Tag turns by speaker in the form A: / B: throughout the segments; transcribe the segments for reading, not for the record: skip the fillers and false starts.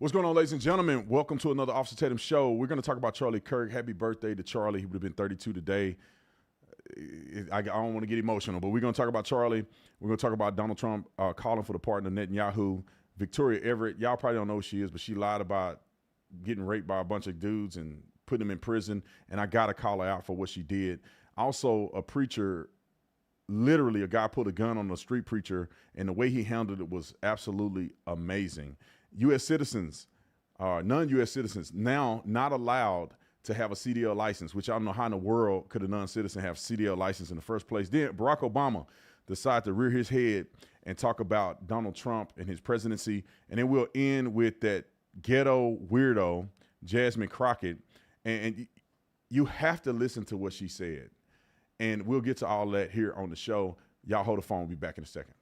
A: What's going on, ladies and gentlemen? Welcome to another Officer Tatum show. We're going to talk about Charlie Kirk. Happy birthday to Charlie. He would have been 32 today. I don't want to get emotional, but we're going to talk about Charlie. We're going to talk about Donald Trump calling for the pardon of Netanyahu. Victoria Everett, y'all probably don't know who she is, but she lied about getting raped by a bunch of dudes and putting them in prison, and I got to call her out for what she did. Also, a preacher, literally a guy put a gun on a street preacher, and the way he handled it was absolutely amazing. U.S. citizens, non-U.S. citizens, now not allowed to have a CDL license, which I don't know how in the world could a non-citizen have CDL license in the first place. Then Barack Obama decided to rear his head and talk about Donald Trump and his presidency. And then we'll end with that ghetto weirdo, Jasmine Crockett. And you have to listen to what she said. And we'll get to all that here on the show. Y'all hold the phone. We'll be back in a second.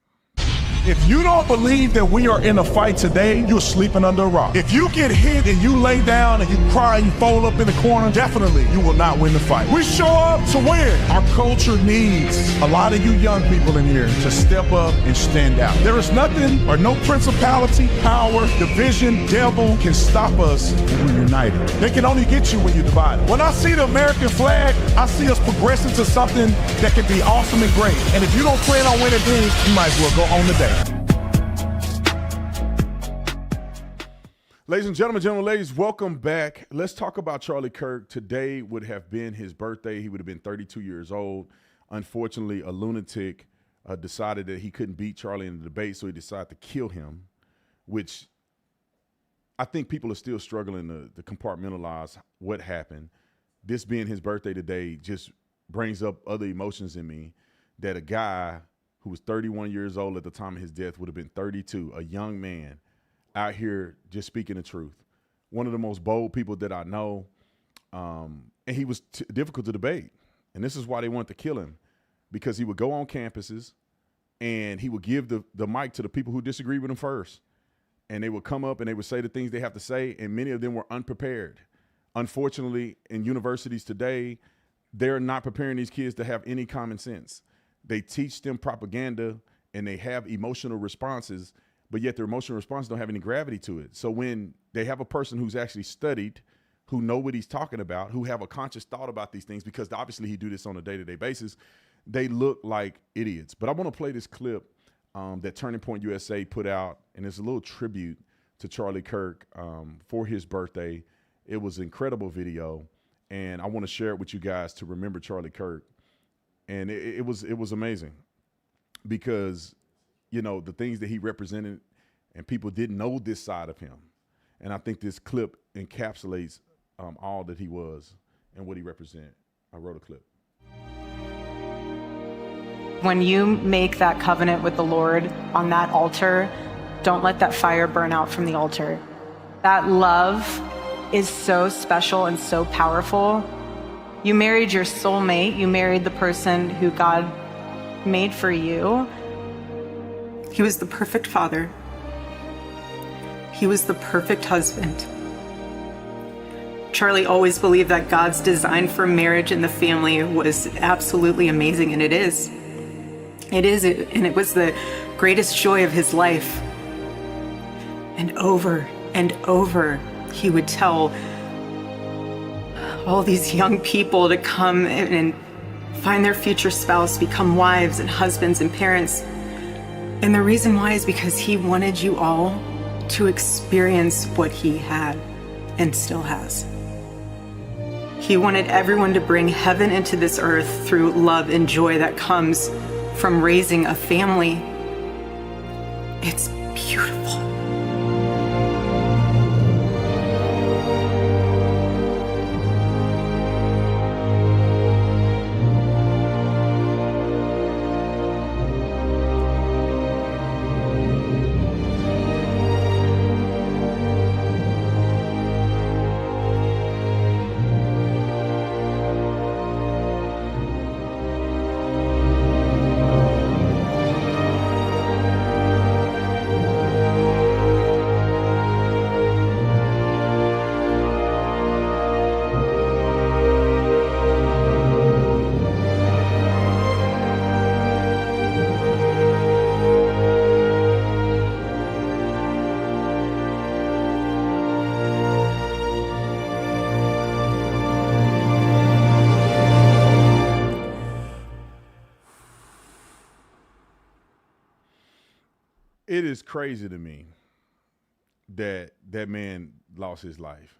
B: If you don't believe that we are in a fight today, you're sleeping under a rock. If you get hit and you lay down and you cry and you fold up in the corner, definitely you will not win the fight. We show up to win. Our culture needs a lot of you young people in here to step up and stand out. There is nothing or no principality, power, division, devil can stop us when we're united. They can only get you when you're divided. When I see the American flag, I see us progressing to something that can be awesome and great. And if you don't plan on winning things, you might as well go on the day.
A: Ladies and gentlemen, ladies, welcome back. Let's talk about Charlie Kirk. Today would have been his birthday. He would have been 32 years old. Unfortunately, a lunatic decided that he couldn't beat Charlie in the debate, so he decided to kill him, which I think people are still struggling to compartmentalize what happened. This being his birthday today just brings up other emotions in me, that a guy who was 31 years old at the time of his death would have been 32, a young man, out here just speaking the truth. One of the most bold people that I know, and he was difficult to debate. And this is why they wanted to kill him, because he would go on campuses and he would give the mic to the people who disagreed with him first. And they would come up and they would say the things they have to say, and many of them were unprepared. Unfortunately, in universities today, they're not preparing these kids to have any common sense. They teach them propaganda and they have emotional responses, but yet their emotional responses don't have any gravity to it. So when they have a person who's actually studied, who know what he's talking about, who have a conscious thought about these things, because obviously he do this on a day-to-day basis, they look like idiots. But I want to play this clip that Turning Point USA put out, and it's a little tribute to Charlie Kirk for his birthday. It was an incredible video, and I want to share it with you guys to remember Charlie Kirk. And it was amazing, because you know, the things that he represented, and people didn't know this side of him. And I think this clip encapsulates all that he was and what he represented. I wrote a clip.
C: When you make that covenant with the Lord on that altar, don't let that fire burn out from the altar. That love is so special and so powerful. You married your soulmate. You married the person who God made for you.
D: He was the perfect father. He was the perfect husband. Charlie always believed that God's design for marriage and the family was absolutely amazing, and it is. It is, and it was the greatest joy of his life. And over, he would tell all these young people to come and find their future spouse, become wives and husbands and parents. And the reason why is because he wanted you all to experience what he had and still has. He wanted everyone to bring heaven into this earth through love and joy that comes from raising a family. It's beautiful.
A: It is crazy to me that that man lost his life.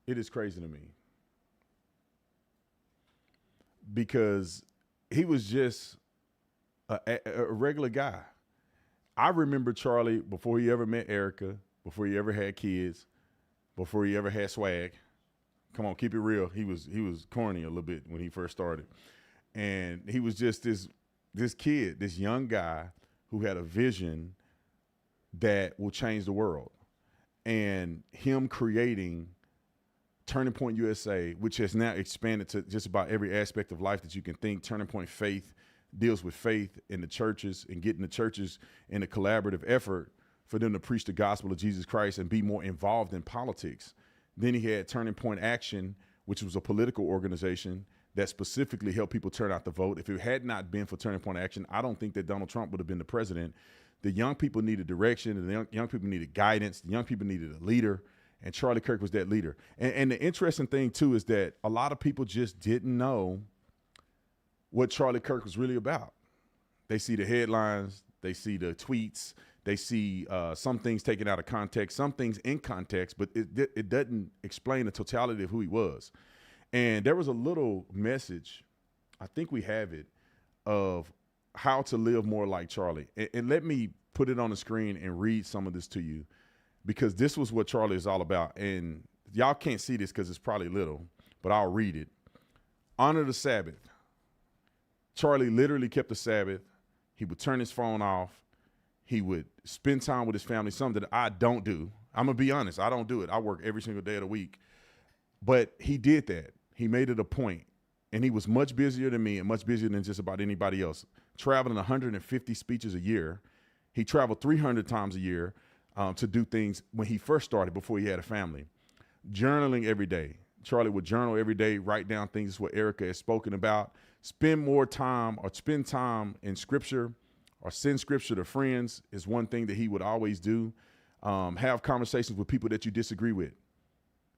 A: It is crazy to me because he was just a regular guy. I remember Charlie before he ever met Erika, before he ever had kids, before he ever had swag. Come on, keep it real. He was corny a little bit when he first started. And he was just this kid, this young guy who had a vision that will change the world. And him creating Turning Point USA, which has now expanded to just about every aspect of life that you can think. Turning Point Faith deals with faith in the churches and getting the churches in a collaborative effort for them to preach the gospel of Jesus Christ and be more involved in politics. Then he had Turning Point Action, which was a political organization that specifically helped people turn out to vote. If it had not been for Turning Point Action, I don't think that Donald Trump would have been the president. The young people needed direction, and the young people needed guidance. The young people needed a leader, and Charlie Kirk was that leader. And the interesting thing, too, is that a lot of people just didn't know what Charlie Kirk was really about. They see the headlines, they see the tweets, they see some things taken out of context, some things in context, but it doesn't explain the totality of who he was. And there was a little message, I think we have it, of how to live more like Charlie. And let me put it on the screen and read some of this to you, because this was what Charlie is all about. And y'all can't see this because it's probably little, but I'll read it. Honor the Sabbath. Charlie literally kept the Sabbath. He would turn his phone off. He would spend time with his family, something that I don't do. I'm going to be honest. I don't do it. I work every single day of the week. But he did that. He made it a point. And he was much busier than me and much busier than just about anybody else. Traveling 150 speeches a year. He traveled 300 times a year to do things when he first started, before he had a family. Journaling every day. Charlie would journal every day, write down things what Erika has spoken about. Spend time in scripture, or send scripture to friends is one thing that he would always do. Have conversations with people that you disagree with.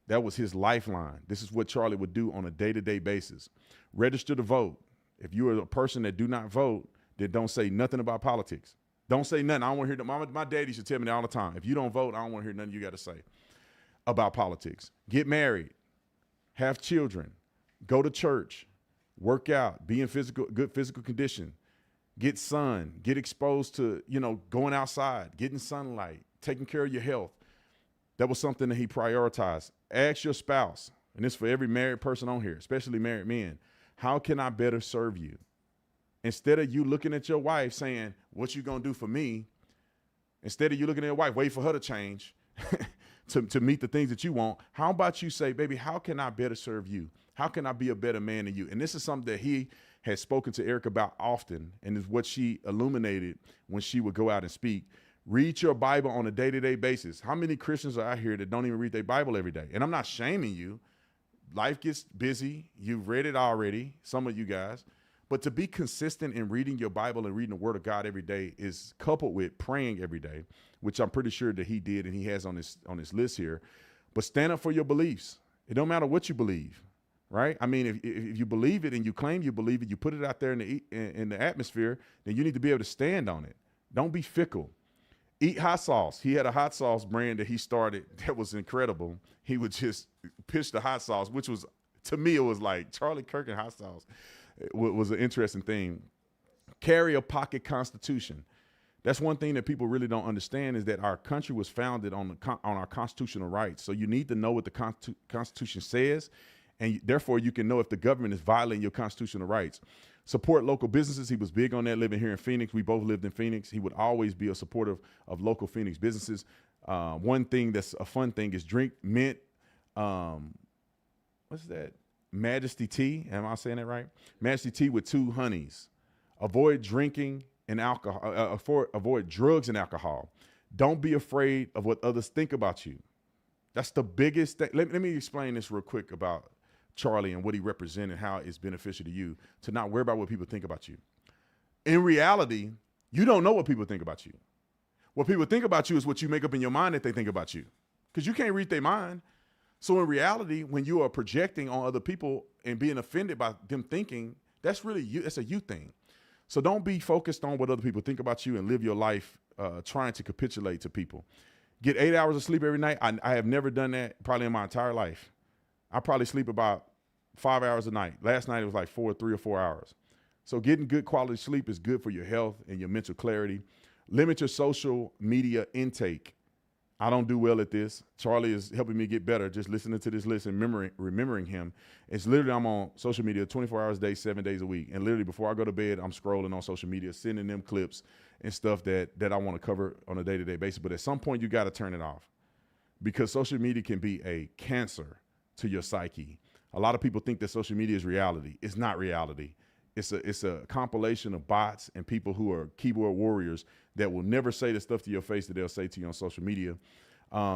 A: That was his lifeline. This is what Charlie would do on a day-to-day basis. Register to vote. If you are a person that do not vote, then don't say nothing about politics. Don't say nothing. I don't want to hear that. My daddy used to tell me that all the time. If you don't vote, I don't want to hear nothing you got to say about politics. Get married. Have children. Go to church. Work out. Be in good physical condition. Get sun. Get exposed to, going outside, getting sunlight, taking care of your health. That was something that he prioritized. Ask your spouse, and this is for every married person on here, especially married men, how can I better serve you? Instead of you looking at your wife saying, what you gonna do for me? Instead of you looking at your wife, wait for her to change to meet the things that you want, how about you say, baby, how can I better serve you? How can I be a better man than you? And this is something that he has spoken to Erika about often, and is what she illuminated when she would go out and speak. Read your Bible on a day-to-day basis. How many Christians are out here that don't even read their Bible every day? And I'm not shaming you. Life gets busy. You've read it already, some of you guys. But to be consistent in reading your Bible and reading the Word of God every day is coupled with praying every day, which I'm pretty sure that he did and he has on his list here. But stand up for your beliefs. It don't matter what you believe, right? I mean, if you believe it and you claim you believe it, you put it out there in the atmosphere, then you need to be able to stand on it. Don't be fickle. Eat hot sauce. He had a hot sauce brand that he started that was incredible. He would just pitch the hot sauce, which was, to me, it was like Charlie Kirk and hot sauce. It was an interesting thing. Carry a pocket constitution. That's one thing that people really don't understand, is that our country was founded on our constitutional rights. So you need to know what the Constitution says, and therefore you can know if the government is violating your constitutional rights. Support local businesses. He was big on that, living here in Phoenix. We both lived in Phoenix. He would always be a supporter of local Phoenix businesses. One thing that's a fun thing is drink mint, what's that? Majesty tea. Am I saying that right? Majesty tea with 2 honeys. Avoid drinking and alcohol. Avoid drugs and alcohol. Don't be afraid of what others think about you. That's the biggest thing. Let me explain this real quick about Charlie and what he represented, how it's beneficial to you to not worry about what people think about you. In reality, you don't know what people think about you. What people think about you is what you make up in your mind that they think about you, because you can't read their mind. So in reality, when you are projecting on other people and being offended by them thinking, that's really you. That's a you thing. So don't be focused on what other people think about you, and live your life trying to capitulate to people. Get 8 hours of sleep every night. I have never done that probably in my entire life. I probably sleep about 5 hours a night. Last night it was like 3 or 4 hours. So getting good quality sleep is good for your health and your mental clarity. Limit your social media intake. I don't do well at this. Charlie is helping me get better just listening to this list and remembering him. It's literally I'm on social media 24 hours a day, 7 days a week. And literally before I go to bed, I'm scrolling on social media, sending them clips and stuff that I want to cover on a day-to-day basis. But at some point, you got to turn it off because social media can be a cancer to your psyche. A lot of people think that social media is reality. It's not reality. It's a compilation of bots and people who are keyboard warriors that will never say the stuff to your face that they'll say to you on social media.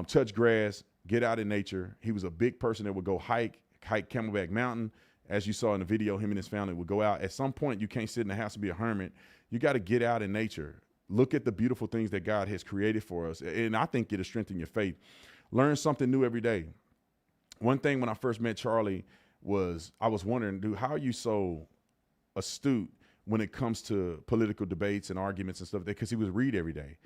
A: Touch grass, get out in nature. He was a big person that would go hike Camelback Mountain. As you saw in the video, him and his family would go out. At some point, you can't sit in the house and be a hermit. You got to get out in nature. Look at the beautiful things that God has created for us. And I think it'll strengthen your faith. Learn something new every day. One thing when I first met Charlie was I was wondering, dude, how are you so astute when it comes to political debates and arguments and stuff? Because he would read every day.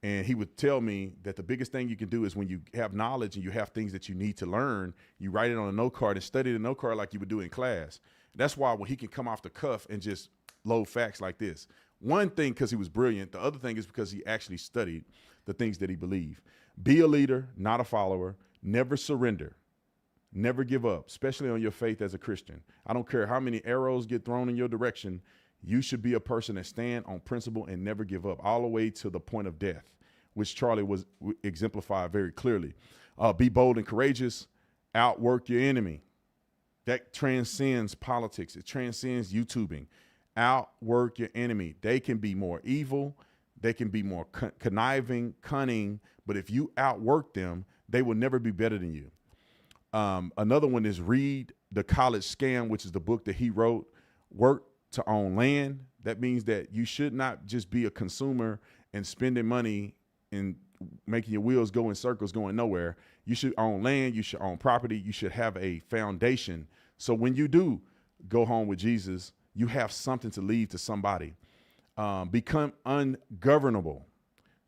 A: And he would tell me that the biggest thing you can do is when you have knowledge and you have things that you need to learn, you write it on a note card and study the note card like you would do in class. That's why when he can come off the cuff and just load facts like this. One thing, because he was brilliant. The other thing is because he actually studied the things that he believed. Be a leader, not a follower. Never surrender. Never give up, especially on your faith as a Christian. I don't care how many arrows get thrown in your direction. You should be a person that stand on principle and never give up all the way to the point of death, which Charlie was exemplified very clearly. Be bold and courageous. Outwork your enemy. That transcends politics. It transcends YouTubing. Outwork your enemy. They can be more evil. They can be more conniving, cunning. But if you outwork them, they will never be better than you. Another one is read The College Scam, which is the book that he wrote. Work to own land. That means that you should not just be a consumer and spending money and making your wheels go in circles, going nowhere. You should own land. You should own property. You should have a foundation. So when you do go home with Jesus, you have something to leave to somebody. Become ungovernable.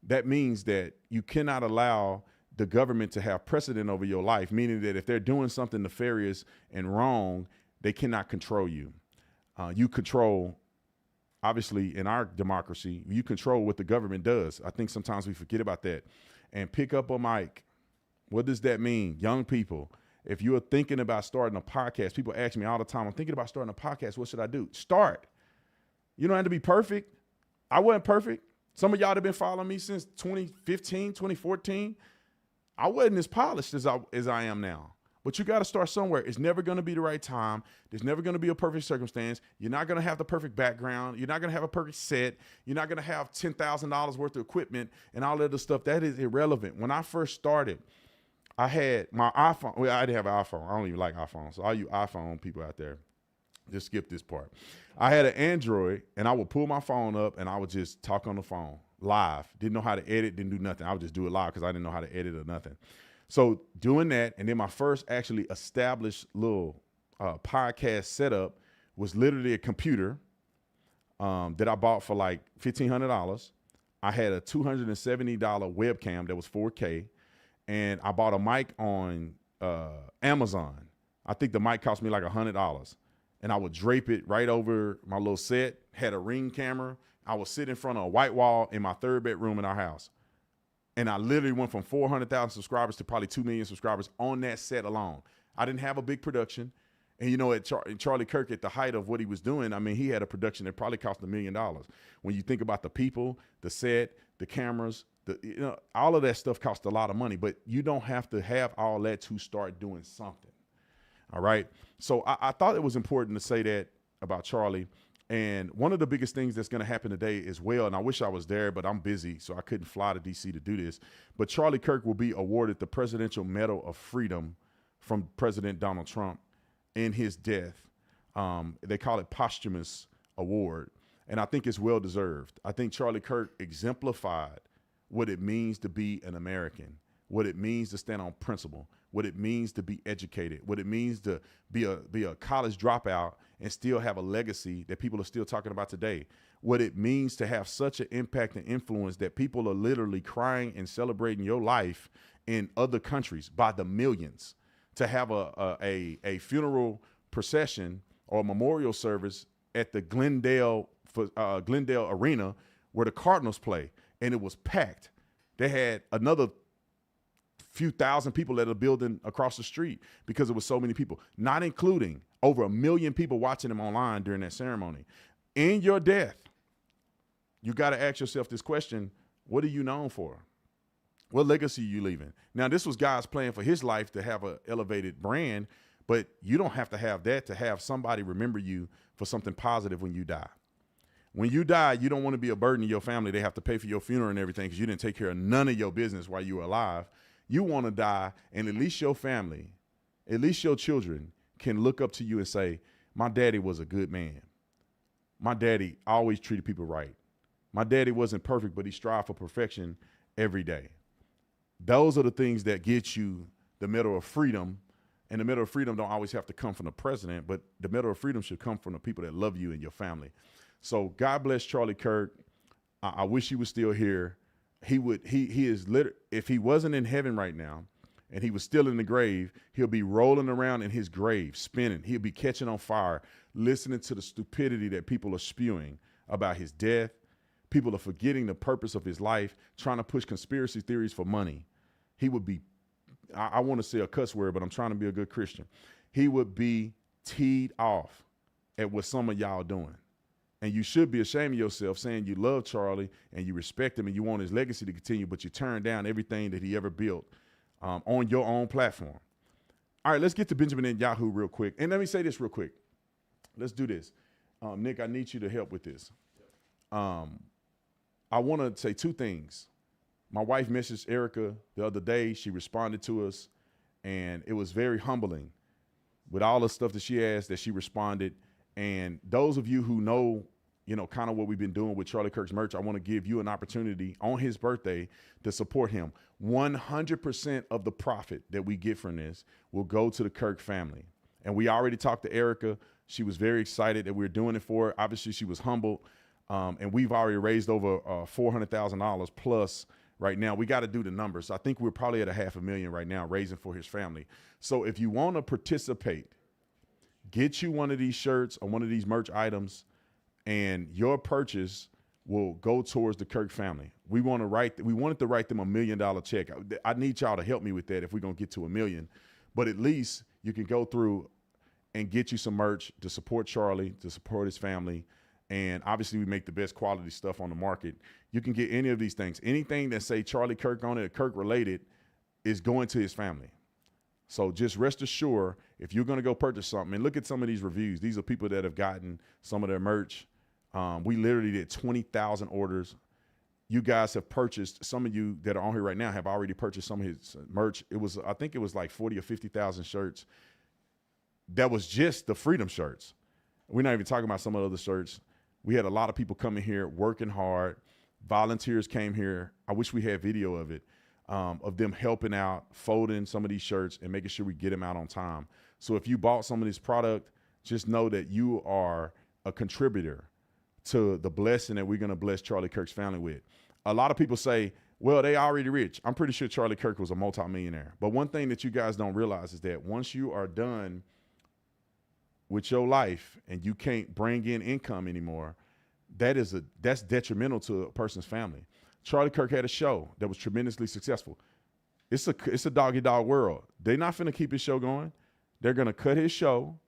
A: That means that you cannot allow the government to have precedent over your life, meaning that if they're doing something nefarious and wrong, they cannot control you. You control, obviously, in our democracy, you control what the government does. I think sometimes we forget about that. And pick up a mic. What does that mean? Young people, if you are thinking about starting a podcast, people ask me all the time, I'm thinking about starting a podcast. What should I do? Start. You don't have to be perfect. I wasn't perfect. Some of y'all have been following me since 2015, 2014. I wasn't as polished as I am now. But you got to start somewhere. It's never going to be the right time. There's never going to be a perfect circumstance. You're not going to have the perfect background. You're not going to have a perfect set. You're not going to have $10,000 worth of equipment and all that other stuff. That is irrelevant. When I first started, I had my iPhone. Well, I didn't have an iPhone. I don't even like iPhones. So all you iPhone people out there, just skip this part. I had an Android, and I would pull my phone up, and I would just talk on the phone live. Didn't know how to edit, didn't do nothing. I would just do it live because I didn't know how to edit or nothing. So doing that, and then my first actually established little podcast setup was literally a computer that I bought for like $1,500. I had a $270 webcam that was 4K, and I bought a mic on Amazon. I think the mic cost me like $100, and I would drape it right over my little set, had a Ring camera. I would sit in front of a white wall in my third bedroom in our house. And I literally went from 400,000 subscribers to probably 2 million subscribers on that set alone. I didn't have a big production. And, you know, Charlie Kirk, at the height of what he was doing, I mean, he had a production that probably cost $1 million. When you think about the people, the set, the cameras, all of that stuff costs a lot of money. But you don't have to have all that to start doing something. All right. So I thought it was important to say that about Charlie. And one of the biggest things that's going to happen today as well, and I wish I was there, but I'm busy, so I couldn't fly to D.C. to do this, but Charlie Kirk will be awarded the Presidential Medal of Freedom from President Donald Trump in his death. They call it posthumous award, and I think it's well-deserved. I think Charlie Kirk exemplified what it means to be an American, what it means to stand on principle, what it means to be educated, what it means to be a college dropout and still have a legacy that people are still talking about today, what it means to have such an impact and influence that people are literally crying and celebrating your life in other countries by the millions, to have a funeral procession or a memorial service at the Glendale Arena where the Cardinals play, and it was packed. They had another few thousand people at a building across the street because it was so many people, not including over 1 million people watching them online during that ceremony. In your death, you got to ask yourself this question: what are you known for? What legacy are you leaving? Now, this was God's plan for his life to have an elevated brand, but you don't have to have that to have somebody remember you for something positive when you die. When you die, you don't want to be a burden to your family. They have to pay for your funeral and everything because you didn't take care of none of your business while you were alive. You want to die, and at least your family, at least your children can look up to you and say, my daddy was a good man. My daddy always treated people right. My daddy wasn't perfect, but he strived for perfection every day. Those are the things that get you the Medal of Freedom. And the Medal of Freedom don't always have to come from the president, but the Medal of Freedom should come from the people that love you and your family. So God bless Charlie Kirk. I wish he was still here. He is literally, if he wasn't in heaven right now and he was still in the grave, he'll be rolling around in his grave, spinning. He'll be catching on fire, listening to the stupidity that people are spewing about his death. People are forgetting the purpose of his life, trying to push conspiracy theories for money. He would be, I want to say a cuss word, but I'm trying to be a good Christian. He would be teed off at what some of y'all doing. And you should be ashamed of yourself saying you love Charlie and you respect him and you want his legacy to continue, but you turn down everything that he ever built on your own platform. All right, let's get to Benjamin and Yahoo real quick. And let me say this real quick. Let's do this. Nick, I need you to help with this. I want to say two things. My wife messaged Erika the other day. She responded to us, and it was very humbling with all the stuff that she asked that she responded. And those of you who know, kind of what we've been doing with Charlie Kirk's merch, I want to give you an opportunity on his birthday to support him. 100% of the profit that we get from this will go to the Kirk family. And we already talked to Erika. She was very excited that we were doing it for her. Obviously, she was humbled. And we've already raised over $400,000 plus right now. We got to do the numbers. I think we're probably at $500,000 right now raising for his family. So if you want to participate, get you one of these shirts or one of these merch items, and your purchase will go towards the Kirk family. We wanted to write them $1 million check. I need y'all to help me with that if we're going to get to $1 million. But at least you can go through and get you some merch to support Charlie, to support his family. And obviously we make the best quality stuff on the market. You can get any of these things. Anything that say Charlie Kirk on it, Kirk related, is going to his family. So just rest assured, if you're going to go purchase something, and look at some of these reviews. These are people that have gotten some of their merch. We literally did 20,000 orders. You guys have purchased, some of you that are on here right now have already purchased some of his merch. I think it was like 40 or 50,000 shirts. That was just the Freedom shirts. We're not even talking about some of the other shirts. We had a lot of people coming here working hard. Volunteers came here. I wish we had video of it. Of them helping out, folding some of these shirts and making sure we get them out on time. So if you bought some of this product, just know that you are a contributor to the blessing that we're going to bless Charlie Kirk's family with. A lot of people say, well, they already rich. I'm pretty sure Charlie Kirk was a multimillionaire. But one thing that you guys don't realize is that once you are done with your life and you can't bring in income anymore, that's detrimental to a person's family. Charlie Kirk had a show that was tremendously successful. It's a dog-eat-dog world. They're not finna keep his show going. They're gonna cut his show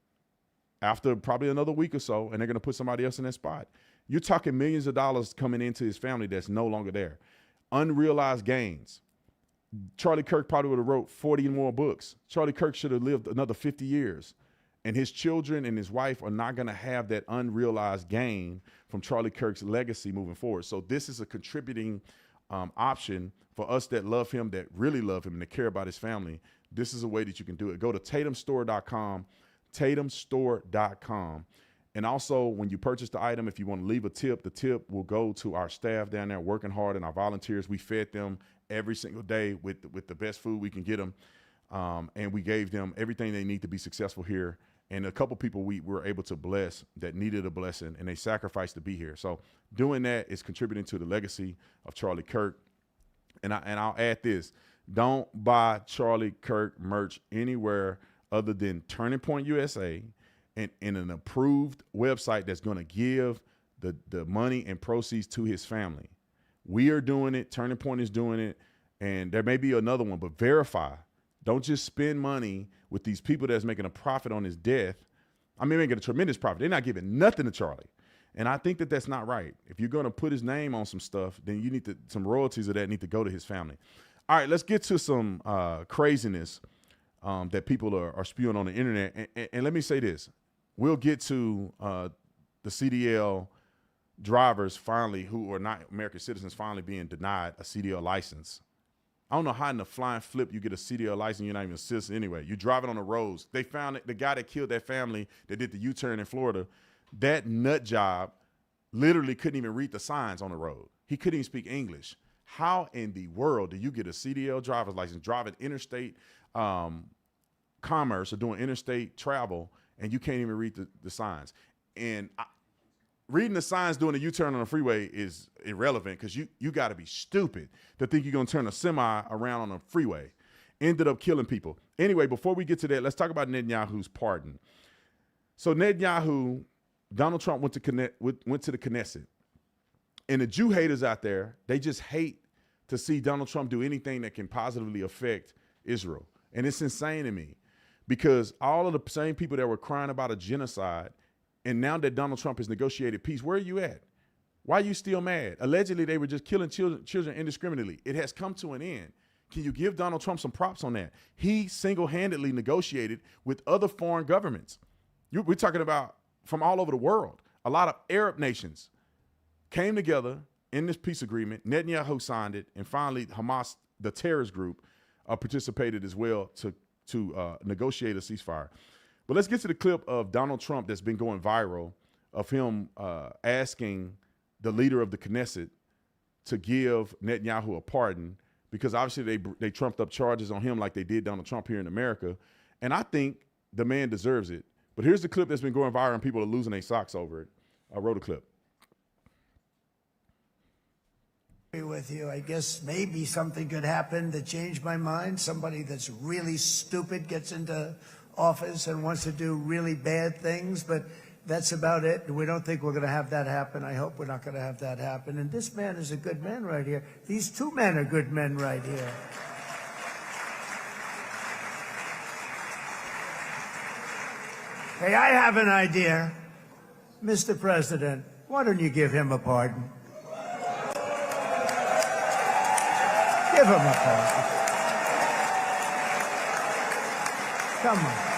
A: after probably another week or so, and they're gonna put somebody else in that spot. You're talking millions of dollars coming into his family that's no longer there. Unrealized gains. Charlie Kirk probably would have wrote 40 more books. Charlie Kirk should have lived another 50 years. And his children and his wife are not going to have that unrealized gain from Charlie Kirk's legacy moving forward. So this is a contributing option for us that love him, that really love him, and that care about his family. This is a way that you can do it. Go to tatumstore.com, tatumstore.com. And also, when you purchase the item, if you want to leave a tip, the tip will go to our staff down there working hard and our volunteers. We fed them every single day with the best food we can get them. And we gave them everything they need to be successful here. And a couple people we were able to bless that needed a blessing, and they sacrificed to be here. So doing that is contributing to the legacy of Charlie Kirk. And I'll add this: don't buy Charlie Kirk merch anywhere other than Turning Point USA and in an approved website that's going to give the money and proceeds to his family. We are doing it. Turning Point is doing it. And there may be another one, but verify. Don't just spend money with these people that's making a profit on his death. I mean, making a tremendous profit. They're not giving nothing to Charlie. And I think that that's not right. If you're going to put his name on some stuff, then you need to, some royalties of that need to go to his family. All right, let's get to some craziness that people are spewing on the internet. And let me say this. We'll get to the CDL drivers finally, who are not American citizens, finally being denied a CDL license. I don't know how in the flying flip you get a CDL license, you're not even a citizen anyway. You're driving on the roads. They found it, the guy that killed that family that did the U-turn in Florida, that nut job literally couldn't even read the signs on the road. He couldn't even speak English. How in the world do you get a CDL driver's license, driving interstate commerce or doing interstate travel, and you can't even read the signs? And reading the signs doing a U-turn on the freeway is irrelevant, because you got to be stupid to think you're going to turn a semi around on a freeway. Ended up killing people. Anyway, before we get to that, let's talk about Netanyahu's pardon. So Netanyahu, Donald Trump went to the Knesset. And the Jew haters out there, they just hate to see Donald Trump do anything that can positively affect Israel. And it's insane to me, because all of the same people that were crying about a genocide, and now that Donald Trump has negotiated peace, where are you at? Why are you still mad? Allegedly, they were just killing children indiscriminately. It has come to an end. Can you give Donald Trump some props on that? He single-handedly negotiated with other foreign governments. We're talking about from all over the world. A lot of Arab nations came together in this peace agreement. Netanyahu signed it, and finally Hamas, the terrorist group, participated as well to negotiate a ceasefire. But let's get to the clip of Donald Trump that's been going viral, of him asking the leader of the Knesset to give Netanyahu a pardon, because obviously they trumped up charges on him like they did Donald Trump here in America. And I think the man deserves it. But here's the clip that's been going viral and people are losing their socks over it. I wrote a clip.
E: With you, I guess maybe something could happen to change my mind. Somebody that's really stupid gets into office and wants to do really bad things, but that's about it. We don't think we're going to have that happen. I hope we're not going to have that happen. And this man is a good man right here. These two men are good men right here. Hey, I have an idea. Mr. President, why don't you give him a pardon? Give him a pardon. Come on.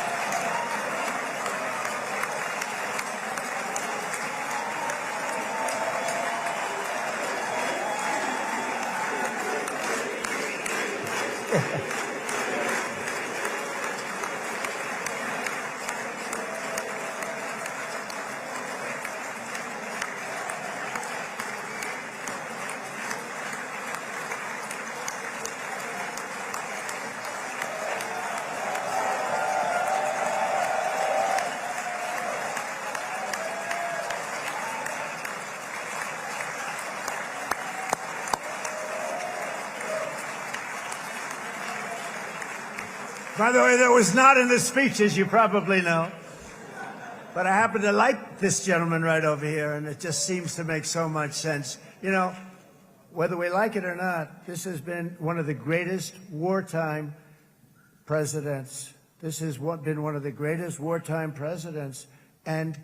E: By the way, that was not in the speech, as you probably know. But I happen to like this gentleman right over here, and it just seems to make so much sense. You know, whether we like it or not, this has been one of the greatest wartime presidents. This has been one of the greatest wartime presidents. And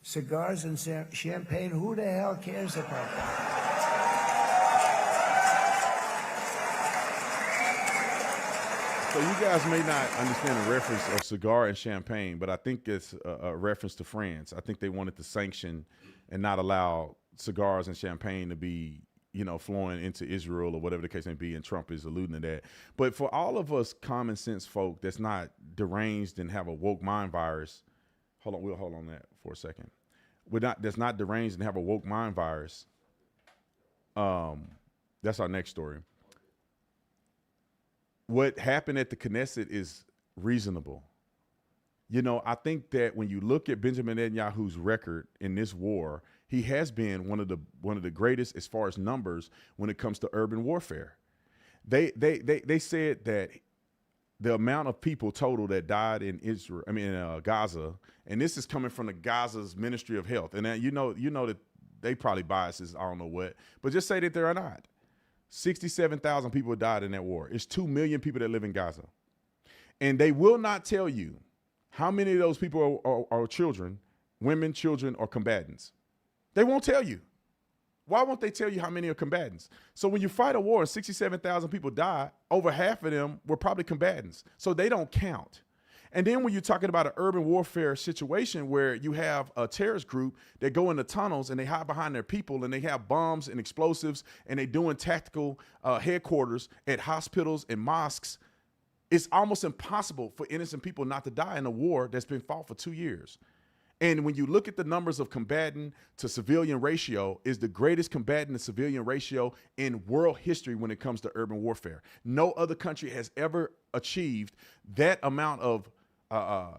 E: cigars and champagne, who the hell cares about that?
A: So you guys may not understand the reference of cigar and champagne, but I think it's a reference to France. I think they wanted to sanction and not allow cigars and champagne to be, flowing into Israel or whatever the case may be, and Trump is alluding to that. But for all of us common sense folk that's not deranged and have a woke mind virus, we'll hold on that for a second. That's not deranged and have a woke mind virus. That's our next story. what happened at the Knesset is reasonable. You know, I think that when you look at Benjamin Netanyahu's record in this war, he has been one of the greatest as far as numbers when it comes to urban warfare. They said that the amount of people total that died in Gaza, and this is coming from the Gaza's Ministry of Health, and you know that they probably biases, I don't know what, but just say that they're not. 67,000 people died in that war. It's 2 million people that live in Gaza, and they will not tell you how many of those people are children, women, children, or combatants. They won't tell you. Why won't they tell you how many are combatants? So when you fight a war and 67,000 people die, over half of them were probably combatants. So they don't count. And then when you're talking about an urban warfare situation where you have a terrorist group that go into tunnels and they hide behind their people and they have bombs and explosives and they doing tactical headquarters at hospitals and mosques, it's almost impossible for innocent people not to die in a war that's been fought for 2 years. And when you look at the numbers of combatant to civilian ratio, is the greatest combatant to civilian ratio in world history when it comes to urban warfare. No other country has ever achieved that amount of, I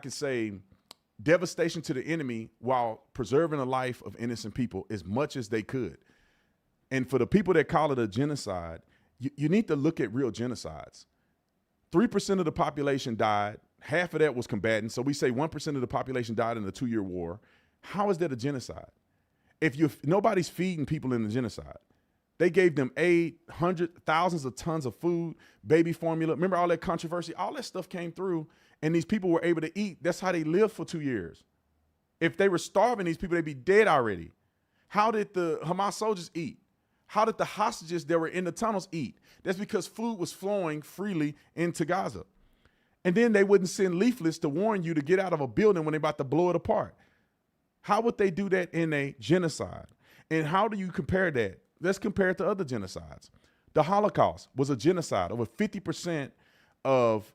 A: could say, devastation to the enemy while preserving the life of innocent people as much as they could. And for the people that call it a genocide, you need to look at real genocides. 3% of the population died. Half of that was combatants. So we say 1% of the population died in the 2-year war. How is that a genocide? If nobody's feeding people in the genocide, they gave them aid, thousands of tons of food, baby formula. Remember all that controversy? All that stuff came through and these people were able to eat. That's how they lived for 2 years. If they were starving these people, they'd be dead already. How did the Hamas soldiers eat? How did the hostages that were in the tunnels eat? That's because food was flowing freely into Gaza. And then they wouldn't send leaflets to warn you to get out of a building when they're about to blow it apart. How would they do that in a genocide? And how do you compare that? Let's compare it to other genocides. The Holocaust was a genocide. Over 50% of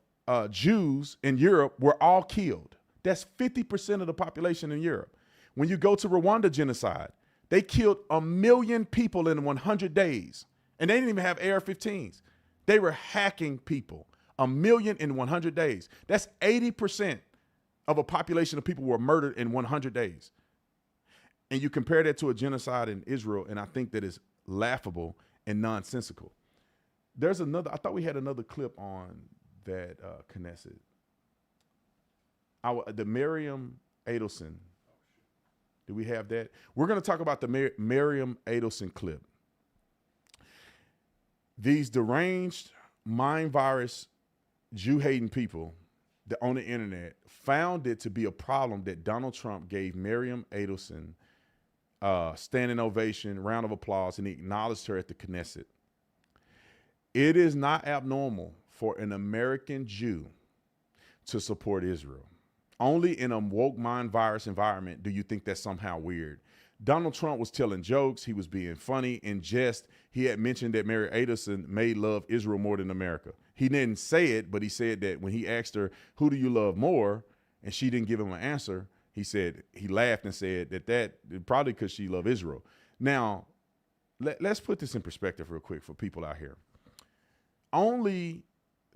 A: Jews in Europe were all killed. That's 50% of the population in Europe. When you go to Rwanda genocide, they killed 1 million people in 100 days. And they didn't even have AR-15s. They were hacking people. 1 million in 100 days. That's 80% of a population of people were murdered in 100 days. And you compare that to a genocide in Israel, and I think that is laughable and nonsensical. There's another, I thought we had another clip on that Knesset. The Miriam Adelson. Do we have that? We're going to talk about the Miriam Adelson clip. These deranged mind virus Jew-hating people that on the internet found it to be a problem that Donald Trump gave Miriam Adelson standing ovation, round of applause, and he acknowledged her at the Knesset. It is not abnormal for an American Jew to support Israel. Only in a woke mind virus environment do you think that's somehow weird. Donald Trump was telling jokes. He was being funny in jest. He had mentioned that Mary Adelson may love Israel more than America. He didn't say it, but he said that when he asked her, who do you love more? And she didn't give him an answer. He laughed and said that probably because she loved Israel. Now, let's put this in perspective real quick for people out here. Only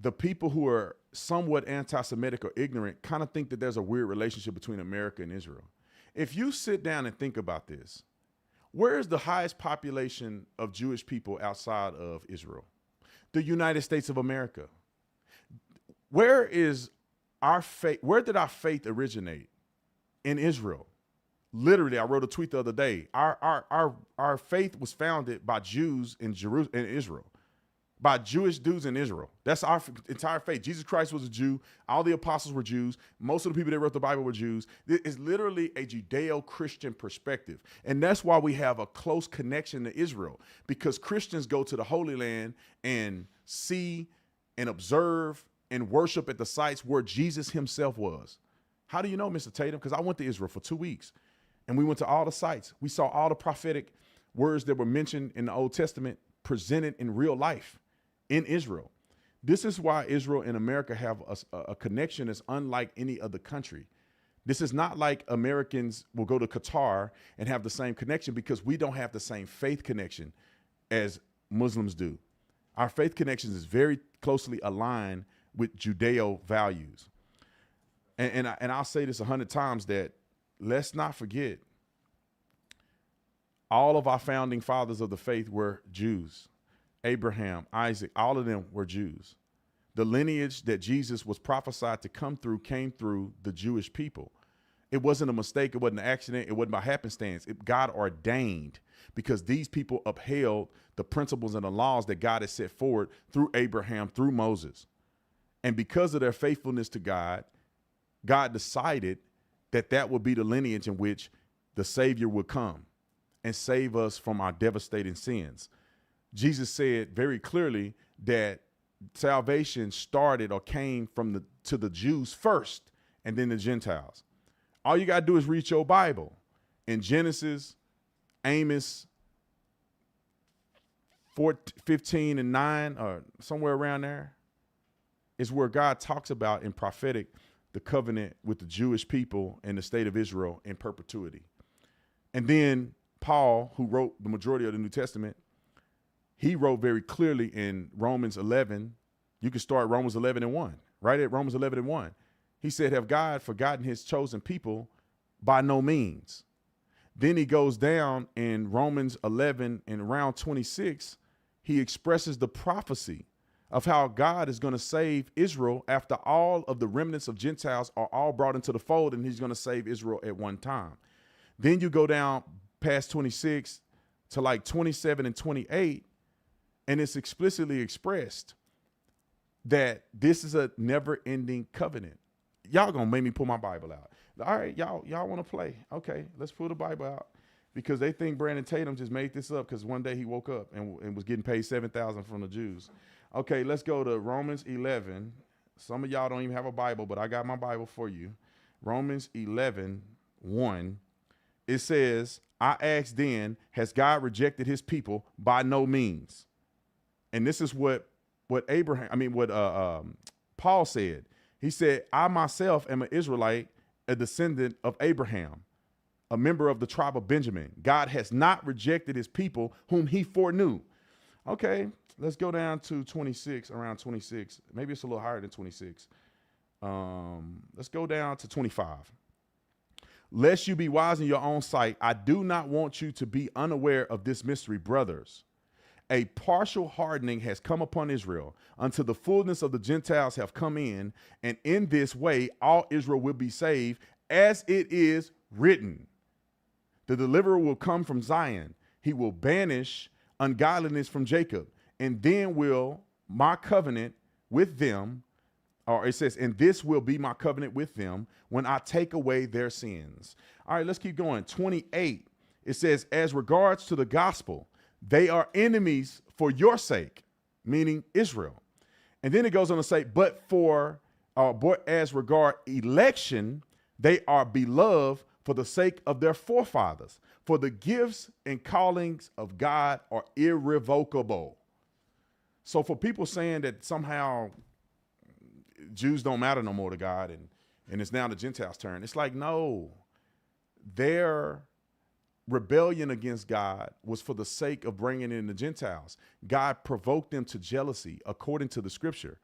A: the people who are somewhat anti-Semitic or ignorant kind of think that there's a weird relationship between America and Israel. If you sit down and think about this, where is the highest population of Jewish people outside of Israel? The United States of America. Where is our faith? Where did our faith originate? In Israel. Literally, I wrote a tweet the other day. Our faith was founded by Jews in Israel, by Jewish dudes in Israel. That's our entire faith. Jesus Christ was a Jew. All the apostles were Jews. Most of the people that wrote the Bible were Jews. It's literally a Judeo-Christian perspective. And that's why we have a close connection to Israel, because Christians go to the Holy Land and see and observe and worship at the sites where Jesus himself was. How do you know, Mr. Tatum? Because I went to Israel for 2 weeks and we went to all the sites. We saw all the prophetic words that were mentioned in the Old Testament presented in real life in Israel. This is why Israel and America have a connection that's unlike any other country. This is not like Americans will go to Qatar and have the same connection, because we don't have the same faith connection as Muslims do. Our faith connections is very closely aligned with Judeo values. And I'll say this 100 times, that let's not forget, all of our founding fathers of the faith were Jews. Abraham, Isaac, all of them were Jews. The lineage that Jesus was prophesied to come through came through the Jewish people. It wasn't a mistake. It wasn't an accident. It wasn't by happenstance. God ordained, because these people upheld the principles and the laws that God had set forward through Abraham, through Moses. And because of their faithfulness to God, God decided that that would be the lineage in which the Savior would come and save us from our devastating sins. Jesus said very clearly that salvation started or came from to the Jews first, and then the Gentiles. All you got to do is read your Bible. In Genesis, Amos 15 and 9, or somewhere around there, is where God talks about in prophetic the covenant with the Jewish people and the state of Israel in perpetuity. And then Paul, who wrote the majority of the New Testament, he wrote very clearly in Romans 11. You can start Romans 11 and 1, right at Romans 11 and 1. He said, have God forgotten his chosen people? By no means. Then he goes down in Romans 11 and around 26, he expresses the prophecy of how God is going to save Israel after all of the remnants of Gentiles are all brought into the fold, and he's going to save Israel at one time. Then you go down past 26 to like 27 and 28, and it's explicitly expressed that this is a never-ending covenant. Y'all gonna make me pull my Bible out. All right, y'all want to play? Okay, let's pull the Bible out, because they think Brandon Tatum just made this up because one day he woke up and was getting paid $7,000 from the Jews. Okay, let's go to Romans 11. Some of y'all don't even have a Bible, but I got my Bible for you. Romans 11:1. It says, I asked then, has God rejected his people? By no means. And this is what Paul said. He said, I myself am an Israelite, a descendant of Abraham, a member of the tribe of Benjamin. God has not rejected his people whom he foreknew. Okay, let's go down to 26, around 26. Maybe it's a little higher than 26. Let's go down to 25. Lest you be wise in your own sight, I do not want you to be unaware of this mystery, brothers. A partial hardening has come upon Israel until the fullness of the Gentiles have come in, and in this way all Israel will be saved, as it is written. The deliverer will come from Zion. He will banish ungodliness from Jacob, and then will my covenant with them, or it says, and this will be my covenant with them when I take away their sins. All right, let's keep going. 28, it says, as regards to the gospel, they are enemies for your sake, meaning Israel. And then it goes on to say, but as regard election, they are beloved for the sake of their forefathers. For the gifts and callings of God are irrevocable. So for people saying that somehow Jews don't matter no more to God and it's now the Gentiles' turn, it's like, no, their rebellion against God was for the sake of bringing in the Gentiles. God provoked them to jealousy according to the scripture.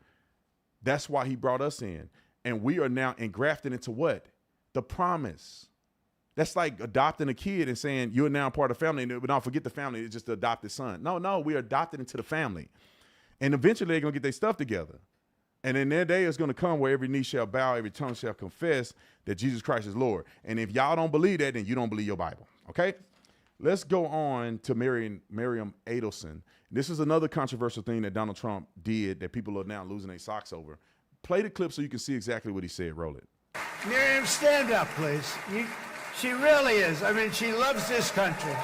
A: That's why he brought us in. And we are now engrafted into what? The promise. That's like adopting a kid and saying you're now part of the family. And don't forget the family, it's just the adopted son. No, we are adopted into the family. And eventually they're going to get their stuff together. And in their day is going to come where every knee shall bow, every tongue shall confess that Jesus Christ is Lord. And if y'all don't believe that, then you don't believe your Bible. Okay, let's go on to Miriam Adelson. This is another controversial thing that Donald Trump did that people are now losing their socks over. Play the clip so you can see exactly what he said. Roll it.
E: Miriam, stand up, please. She really is. I mean, she loves this country.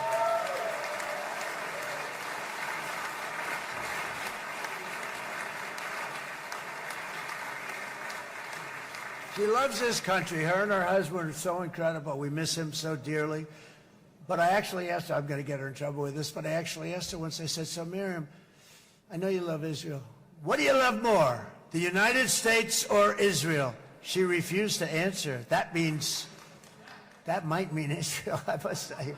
E: She loves this country. Her and her husband are so incredible. We miss him so dearly. But I actually asked her, I'm going to get her in trouble with this, but I actually asked her once, I said, so Miriam, I know you love Israel. What do you love more, the United States or Israel? She refused to answer. That might mean Israel, I must say.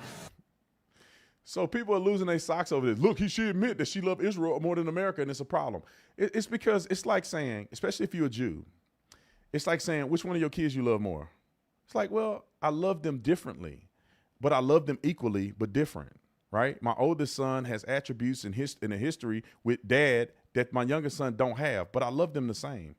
A: So people are losing their socks over this. Look, he should admit that she loved Israel more than America, and it's a problem. It's because it's like saying, especially if you're a Jew, it's like saying, which one of your kids you love more? It's like, well, I love them differently, but I love them equally, but different, right? My oldest son has attributes in a history with dad that my youngest son don't have, but I love them the same.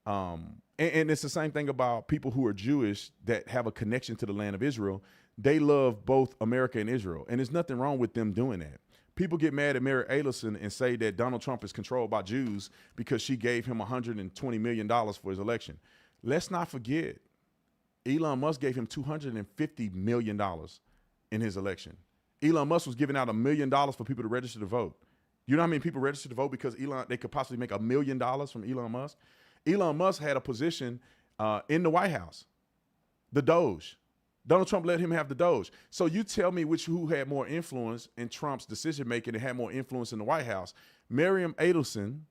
A: And it's the same thing about people who are Jewish that have a connection to the land of Israel. They love both America and Israel, and there's nothing wrong with them doing that. People get mad at Mary Adelson and say that Donald Trump is controlled by Jews because she gave him $120 million for his election. Let's not forget, Elon Musk gave him $250 million in his election. Elon Musk was giving out $1 million for people to register to vote. You know how many people registered to vote because they could possibly make $1 million from Elon Musk? Elon Musk had a position in the White House, the Doge. Donald Trump let him have the Doge. So you tell me who had more influence in Trump's decision-making and had more influence in the White House, Miriam Adelson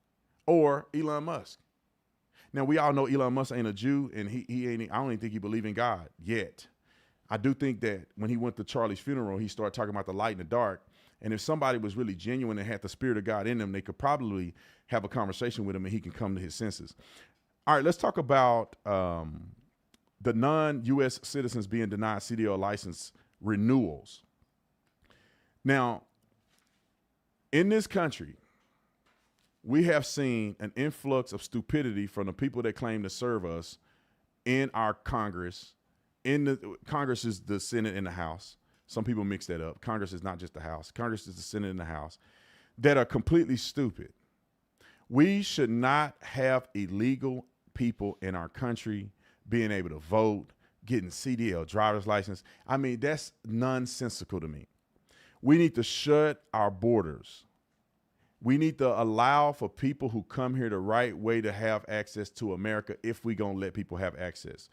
A: or Elon Musk? Now, we all know Elon Musk ain't a Jew, and I don't even think he believes in God yet. I do think that when he went to Charlie's funeral, he started talking about the light and the dark. And if somebody was really genuine and had the Spirit of God in them, they could probably have a conversation with him and he can come to his senses. All right, let's talk about the non-U.S. citizens being denied CDL license renewals. Now, in this country, we have seen an influx of stupidity from the people that claim to serve us in our Congress. Congress is the Senate and the House. Some people mix that up. Congress is not just the House. Congress is the Senate and the House that are completely stupid. We should not have illegal people in our country being able to vote, getting CDL driver's license. I mean, that's nonsensical to me. We need to shut our borders. We need to allow for people who come here the right way to have access to America if we're going to let people have access.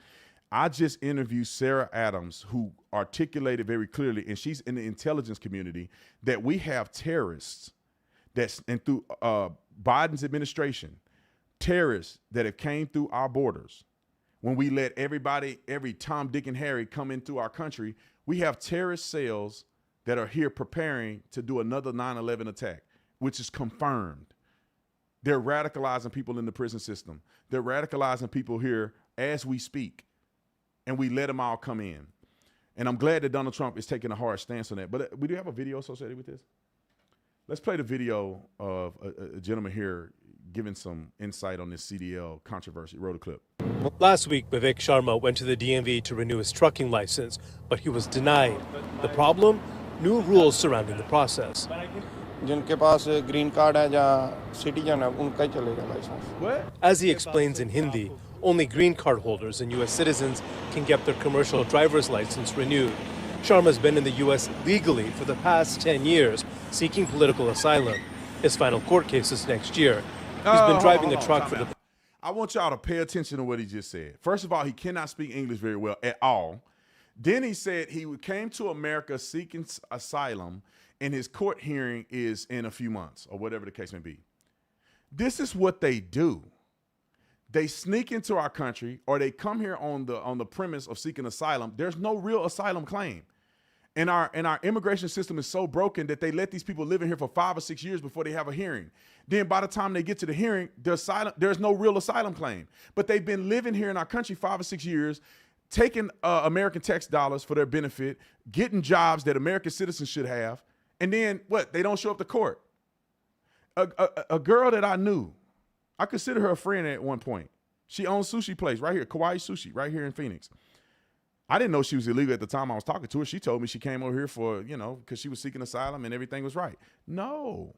A: I just interviewed Sarah Adams, who articulated very clearly, and she's in the intelligence community, that we have terrorists and through Biden's administration, terrorists that have came through our borders. When we let every Tom, Dick, and Harry come into our country, we have terrorist cells that are here preparing to do another 9/11 attack, which is confirmed. They're radicalizing people in the prison system. They're radicalizing people here as we speak, and we let them all come in. And I'm glad that Donald Trump is taking a hard stance on that. But we do have a video associated with this. Let's play the video of a gentleman here giving some insight on this CDL controversy. Roll the clip.
F: Last week, Vivek Sharma went to the DMV to renew his trucking license, but he was denied. The problem? New rules surrounding the process.
G: जिनके पास green card है या citizen है उनका ही चलेगा licence.
F: As he explains in Hindi, only green card holders and U.S. citizens can get their commercial driver's license renewed. Sharma's been in the U.S. legally for the past 10 years, seeking political asylum. His final court case is next year. He's been driving a truck for the...
A: I want y'all to pay attention to what he just said. First of all, he cannot speak English very well at all. Then he said he came to America seeking asylum, and his court hearing is in a few months, or whatever the case may be. This is what they do. They sneak into our country, or they come here on the premise of seeking asylum. There's no real asylum claim. And our immigration system is so broken that they let these people live in here for 5 or 6 years before they have a hearing. Then by the time they get to the hearing, there's no real asylum claim. But they've been living here in our country 5 or 6 years, taking American tax dollars for their benefit, getting jobs that American citizens should have, and then what? They don't show up to court. A girl that I knew, I consider her a friend at one point. She owns a sushi place right here, Kawaii Sushi, right here in Phoenix. I didn't know she was illegal at the time I was talking to her. She told me she came over here for, because she was seeking asylum and everything was right. No,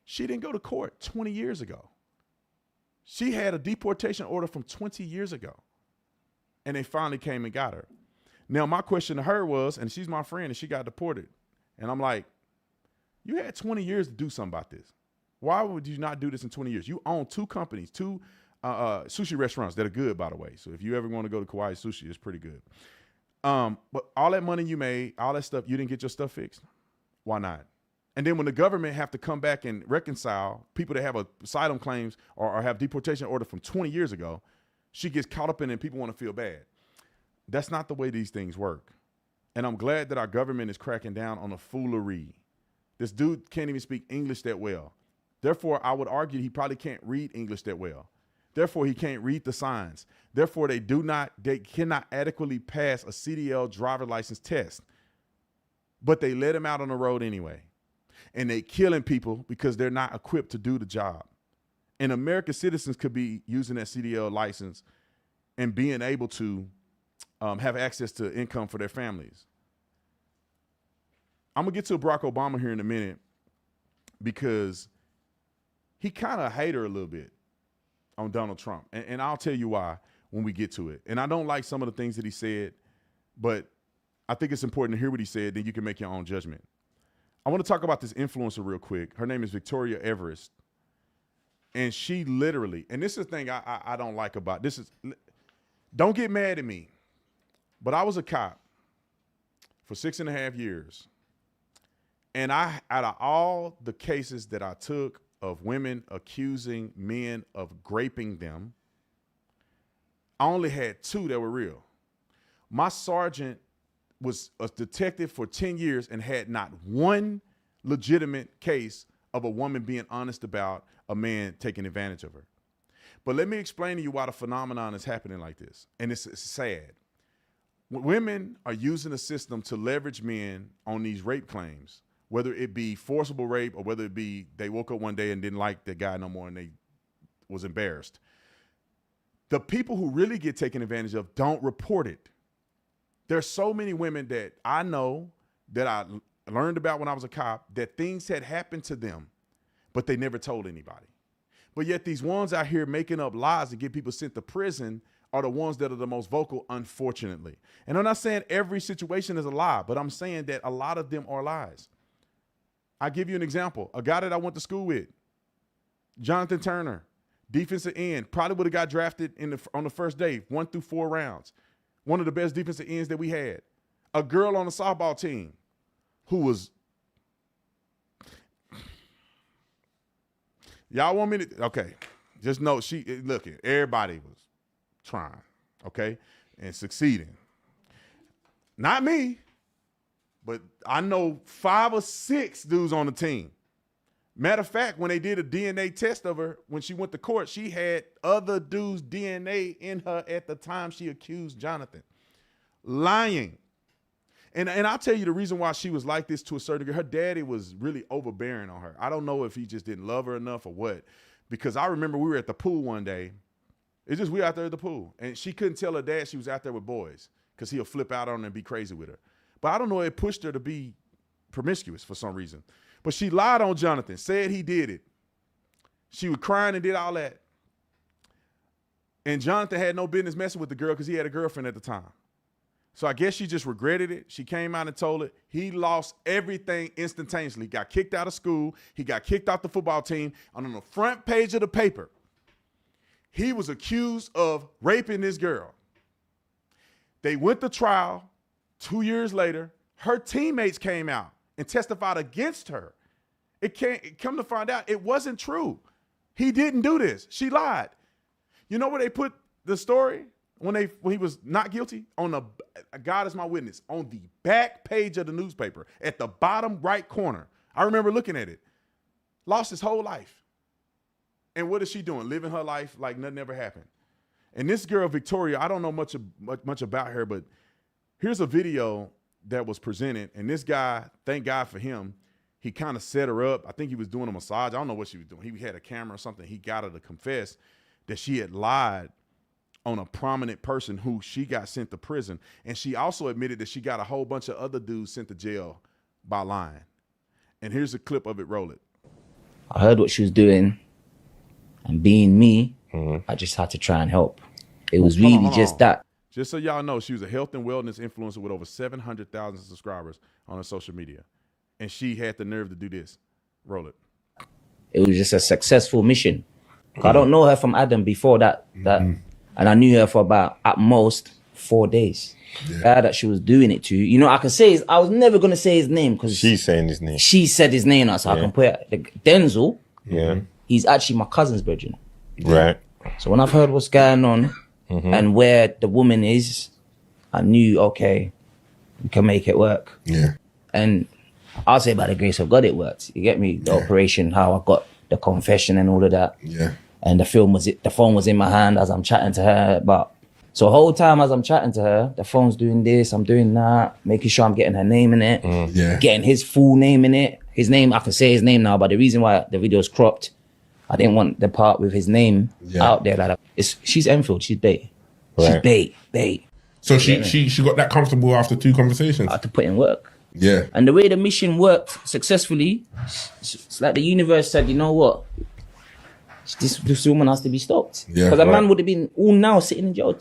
A: she didn't go to court 20 years ago. She had a deportation order from 20 years ago, and they finally came and got her. Now, my question to her was, and she's my friend, and she got deported. And I'm like, you had 20 years to do something about this. Why would you not do this in 20 years? You own 2 companies, 2 sushi restaurants that are good, by the way. So if you ever want to go to Kawaii Sushi, it's pretty good. But all that money you made, all that stuff, you didn't get your stuff fixed. Why not? And then when the government have to come back and reconcile people that have asylum claims or have deportation order from 20 years ago, she gets caught up in it and people want to feel bad. That's not the way these things work. And I'm glad that our government is cracking down on the foolery. This dude can't even speak English that well. Therefore, I would argue he probably can't read English that well. Therefore, he can't read the signs. Therefore, they cannot adequately pass a CDL driver license test. But they let him out on the road anyway. And they killing people because they're not equipped to do the job. And American citizens could be using that CDL license and being able to have access to income for their families. I'm going to get to Barack Obama here in a minute because he kind of hate her a little bit on Donald Trump. And I'll tell you why when we get to it. And I don't like some of the things that he said, but I think it's important to hear what he said, then you can make your own judgment. I want to talk about this influencer real quick. Her name is Victoria Everest. And she literally, and this is the thing I don't like about this is, don't get mad at me, but I was a cop for 6.5 years. And out of all the cases that I took of women accusing men of raping them, I only had 2 that were real. My sergeant was a detective for 10 years and had not one legitimate case of a woman being honest about a man taking advantage of her. But let me explain to you why the phenomenon is happening like this. And it's sad. Women are using the system to leverage men on these rape claims, whether it be forcible rape or whether it be they woke up one day and didn't like the guy no more and they was embarrassed. The people who really get taken advantage of don't report it. There's so many women that I know that I learned about when I was a cop that things had happened to them, but they never told anybody. But yet these ones out here making up lies to get people sent to prison are the ones that are the most vocal, unfortunately. And I'm not saying every situation is a lie, but I'm saying that a lot of them are lies. I'll give you an example. A guy that I went to school with, Jonathan Turner, defensive end, probably would have got drafted on the first day, 1 through 4 rounds. One of the best defensive ends that we had. A girl on the softball team who was, y'all want me to, okay, just know look, everybody was trying, okay, and succeeding. Not me, but I know 5 or 6 dudes on the team. Matter of fact, when they did a DNA test of her, when she went to court, she had other dudes' DNA in her at the time she accused Jonathan. Lying. And I'll tell you the reason why she was like this to a certain degree. Her daddy was really overbearing on her. I don't know if he just didn't love her enough or what, because I remember we were at the pool one day. It's just we out there at the pool, and she couldn't tell her dad she was out there with boys because he'll flip out on her and be crazy with her. But I don't know, it pushed her to be promiscuous for some reason. But she lied on Jonathan, said he did it. She was crying and did all that. And Jonathan had no business messing with the girl because he had a girlfriend at the time. So I guess she just regretted it. She came out and told it. He lost everything instantaneously. He got kicked out of school. He got kicked off the football team. And on the front page of the paper, he was accused of raping this girl. They went to trial. 2 years later, her teammates came out and testified against her. It come to find out it wasn't true. He didn't do this. She lied. You know where they put the story when he was not guilty? On the, God is my witness, on the back page of the newspaper at the bottom right corner. I remember looking at it. Lost his whole life. And what is she doing? Living her life like nothing ever happened. And this girl, Victoria, I don't know much about her, but here's a video that was presented, and this guy, thank God for him, he kind of set her up. I think he was doing a massage. I don't know what she was doing. He had a camera or something. He got her to confess that she had lied on a prominent person who she got sent to prison. And she also admitted that she got a whole bunch of other dudes sent to jail by lying. And here's a clip of it. Roll it.
H: I heard what she was doing, and being me, I just had to try and help. It was really just that.
A: Just so y'all know, she was a health and wellness influencer with over 700,000 subscribers on her social media. And she had the nerve to do this. Roll it.
H: It was just a successful mission. I don't know her from Adam before that. And I knew her for about, at most, 4 days. The guy that she was doing it to, you know, I can say I was never going to say his name because
I: she's saying his name.
H: She said his name now, so I can put it. Denzel, he's actually my cousin's brethren.
I: Right.
H: So when I've heard what's going on, and where the woman is, I knew, okay, we can make it work.
B: Yeah.
H: And I'll say by the grace of God, it worked. You get me? The operation, how I got the confession and all of that.
B: Yeah.
H: And the phone was in my hand as I'm chatting to her. But so the whole time as I'm chatting to her, the phone's doing this, I'm doing that, making sure I'm getting her name in it, getting his full name in it. His name, I can say his name now, but the reason why the video's cropped, I didn't want the part with his name out there. Like she's Enfield, she's bait. Right. She's bait.
B: So she got that comfortable after 2 conversations?
H: I had to put in work.
B: Yeah.
H: And the way the mission worked successfully, it's like the universe said, you know what? This woman has to be stopped. Yeah. Because a man would have been all now sitting in jail.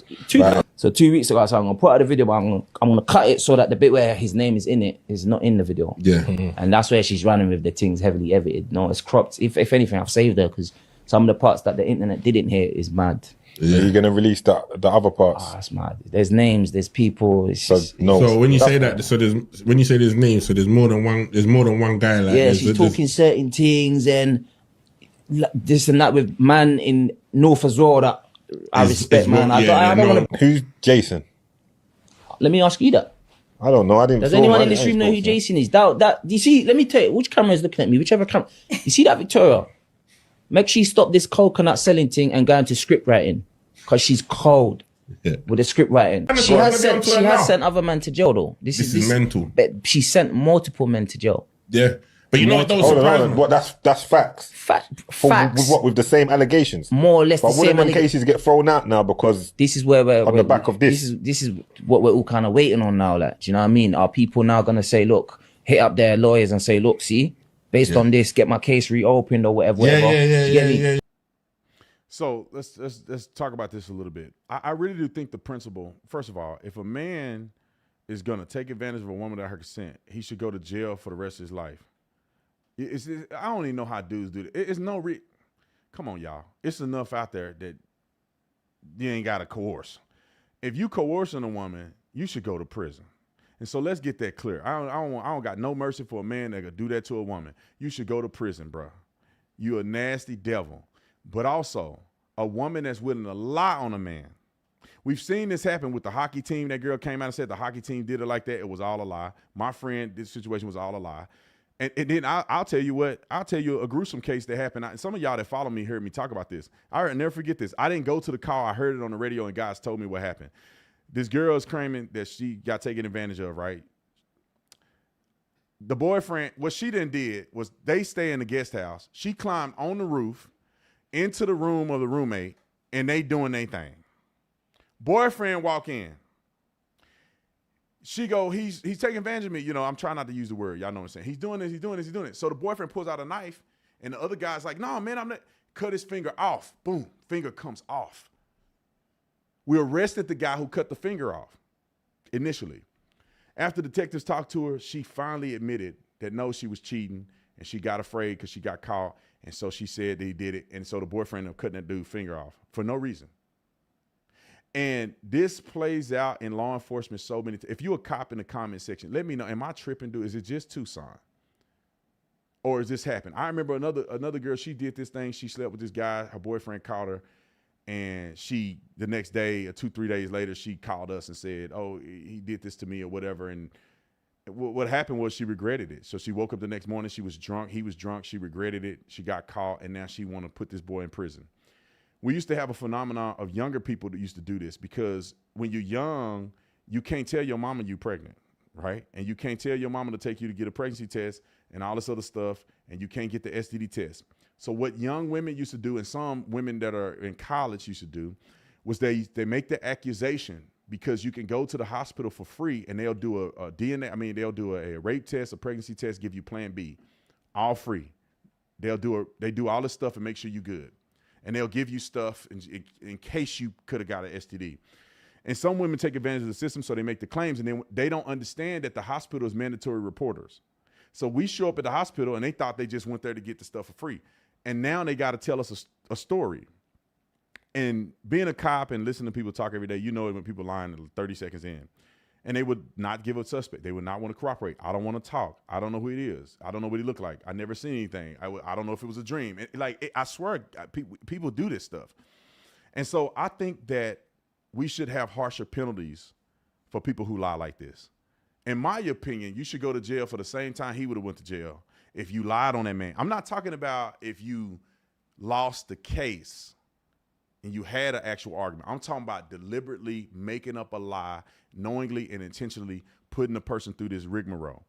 H: So 2 weeks ago, I said, I'm going to put out the video, but I'm going to cut it so that the bit where his name is in it is not in the video. Yeah. And that's where she's running with the things heavily edited. No, it's cropped. If anything, I've saved her because some of the parts that the internet didn't hear is mad.
I: Yeah. Are you going to release the other parts?
H: Oh, that's mad. There's names, there's people.
B: So when you say that, so there's names, so there's more than one guy. Like,
H: yeah, she's talking certain things and this and that with man in North as well that I respect, man. I don't want to.
I: Who's Jason?
H: Let me ask you that.
I: I don't know. I didn't.
H: Does anyone in this room know who Jason is? That you see? Let me tell you, which camera is looking at me? Whichever camera. You see that, Victoria? Make sure she stop this coconut selling thing and go into script writing. Because she's cold with the script writing. She has sent other men to jail though. This is mental. But she sent multiple men to jail.
B: Yeah. But you know what? Hold on.
I: What? That's facts.
H: Facts.
I: With what? With the same allegations?
H: More or less
I: but
H: the same.
I: But wouldn't cases get thrown out now because
H: this is where we're
I: on the back of this?
H: This is what we're all kind of waiting on now. Like, do you know what I mean? Are people now gonna say, look, hit up their lawyers and say, look, see, based on this, get my case reopened or whatever.
B: Yeah.
A: So let's talk about this a little bit. I really do think the principle, first of all, if a man is gonna take advantage of a woman without her consent, he should go to jail for the rest of his life. I don't even know how dudes do that. Come on, y'all. It's enough out there that you ain't got to coerce. If you coercing a woman, you should go to prison. And so let's get that clear. I don't got no mercy for a man that could do that to a woman. You should go to prison, bro. You a nasty devil. But also, a woman that's willing to lie on a man. We've seen this happen with the hockey team. That girl came out and said the hockey team did it like that. It was all a lie. My friend, this situation was all a lie. And then I'll tell you what, I'll tell you a gruesome case that happened. And some of y'all that follow me heard me talk about this. I'll never forget this. I didn't go to the call. I heard it on the radio and guys told me what happened. This girl is claiming that she got taken advantage of, right? The boyfriend, what she then did was they stay in the guest house. She climbed on the roof into the room of the roommate and they doing their thing. Boyfriend walk in. She go, he's taking advantage of me. You know, I'm trying not to use the word. Y'all know what I'm saying. He's doing this. So the boyfriend pulls out a knife, and the other guy's like, no, man, I'm not. Cut his finger off. Boom, finger comes off. We arrested the guy who cut the finger off initially. After detectives talked to her, she finally admitted that no, she was cheating, and she got afraid because she got caught, and so she said that he did it, and so the boyfriend ended up cutting that dude's finger off for no reason. And this plays out in law enforcement so many times. If you a cop in the comment section, let me know. Am I tripping, dude? Is it just Tucson? Or is this happening? I remember another girl, she did this thing. She slept with this guy. Her boyfriend called her. And she, the next day, or 2-3 days later, she called us and said, oh, he did this to me or whatever. And what happened was she regretted it. So she woke up the next morning. She was drunk. He was drunk. She regretted it. She got caught. And now she want to put this boy in prison. We used to have a phenomenon of younger people that used to do this because when you're young, you can't tell your mama you're pregnant, right? And you can't tell your mama to take you to get a pregnancy test and all this other stuff, and you can't get the STD test. So what young women used to do, and some women that are in college used to do, was they make the accusation because you can go to the hospital for free and they'll do a DNA, they'll do a rape test, a pregnancy test, give you Plan B, all free. They do all this stuff and make sure you're good. And they'll give you stuff in case you could have got an STD. And some women take advantage of the system, so they make the claims, and then they don't understand that the hospital is mandatory reporters. So we show up at the hospital, and they thought they just went there to get the stuff for free. And now they got to tell us a story. And being a cop and listening to people talk every day, you know when people lying 30 seconds in. And they would not give a suspect. They would not want to cooperate. I don't want to talk. I don't know who it is. I don't know what he looked like. I never seen anything. I don't know if it was a dream. I swear, people do this stuff. And so I think that we should have harsher penalties for people who lie like this. in my opinion, you should go to jail for the same time he would have went to jail if you lied on that man. I'm not talking about if you lost the case and you had an actual argument. I'm talking about deliberately making up a lie, knowingly and intentionally putting the person through this rigmarole.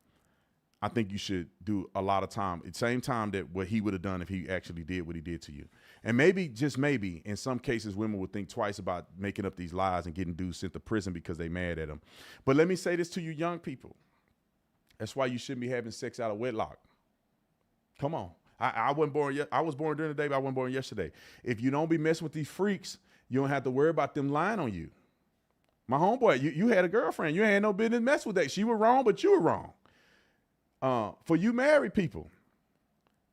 A: I think you should do a lot of time, at the same time that what he would have done if he actually did what he did to you. And maybe, just maybe, in some cases, women would think twice about making up these lies and getting dudes sent to prison because they mad at them. But let me say this to you young people. That's why you shouldn't be having sex out of wedlock. Come on. I wasn't born yet. I was born during the day, but I wasn't born yesterday. If you don't be messing with these freaks, you don't have to worry about them lying on you. My homeboy, you had a girlfriend. You had no business mess with that. She was wrong, but you were wrong. For you married people,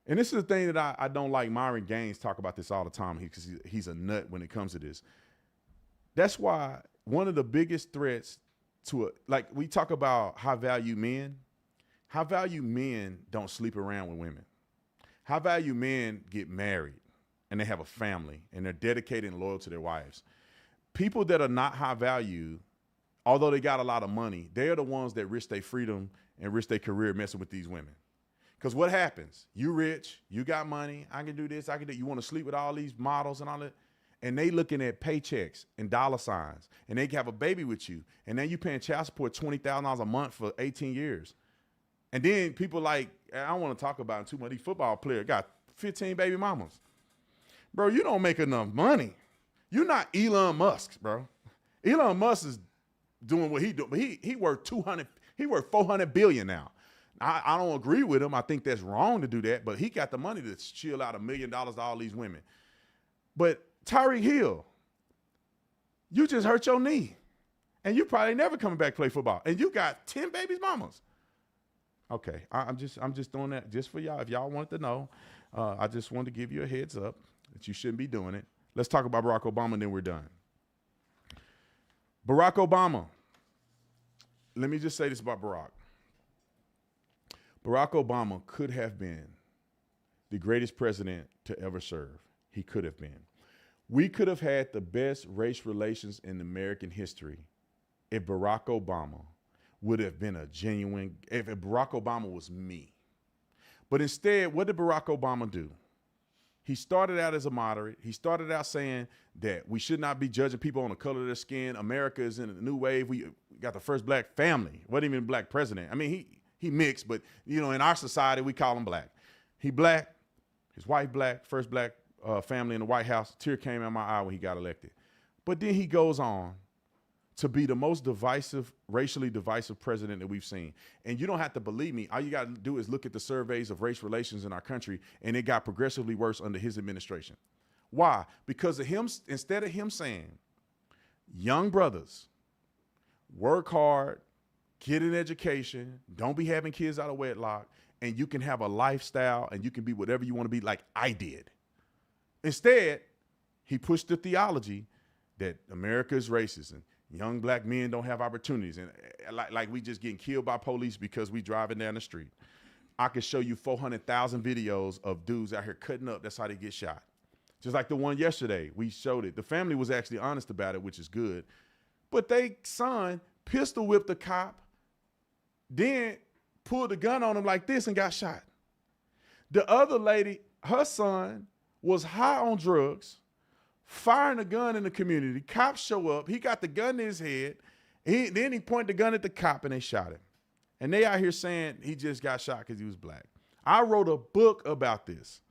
A: and this is the thing that I don't like. Myron Gaines talk about this all the time because he's a nut when it comes to this. That's why one of the biggest threats to like we talk about high value men don't sleep around with women. High value men get married and they have a family and they're dedicated and loyal to their wives. People that are not high value, although they got a lot of money, they are the ones that risk their freedom and risk their career messing with these women. Because what happens? You rich, you got money, I can do this, I can do. You want to sleep with all these models and all that, and they looking at paychecks and dollar signs, and they can have a baby with you, and then you paying child support $20,000 a month for 18 years. And then people like, I don't want to talk about it too much, these football players got 15 baby mamas. Bro, you don't make enough money. You're not Elon Musk, bro. Elon Musk is doing what he do, but he worth 400 billion now. I don't agree with him. I think that's wrong to do that, but he got the money to chill out $1 million to all these women. But Tyreek Hill, you just hurt your knee, and you probably never coming back to play football, and you got 10 babies mamas. Okay, I'm just doing that just for y'all. If y'all wanted to know, I just wanted to give you a heads up that you shouldn't be doing it. Let's talk about Barack Obama, and then we're done. Barack Obama. Let me just say this about Barack. Barack Obama could have been the greatest president to ever serve. He could have been. We could have had the best race relations in American history if Barack Obama would have been if Barack Obama was me. But instead, what did Barack Obama do? He started out as a moderate. He started out saying that we should not be judging people on the color of their skin. America is in a new wave. We got the first black family. Wasn't even black president. I mean, he mixed, but in our society, we call him black. He black, his wife black, first black family in the White House. A tear came out my eye when he got elected. But then he goes on to be the most divisive, racially divisive president that we've seen. And you don't have to believe me. All you got to do is look at the surveys of race relations in our country, and it got progressively worse under his administration. Why? Because of him, instead of him saying, young brothers, work hard, get an education, don't be having kids out of wedlock, and you can have a lifestyle and you can be whatever you want to be like I did. Instead, he pushed the theology that America is racist and young black men don't have opportunities, and like we just getting killed by police because we driving down the street. I could show you 400,000 videos of dudes out here cutting up. That's how they get shot. Just like the one yesterday, we showed it. The family was actually honest about it, which is good. But they son pistol whipped the cop, then pulled the gun on him like this and got shot. The other lady, her son was high on drugs, firing a gun in the community. Cops show up. He got the gun in his head. Then he pointed the gun at the cop and they shot him. And they out here saying he just got shot because he was black. I wrote a book about this.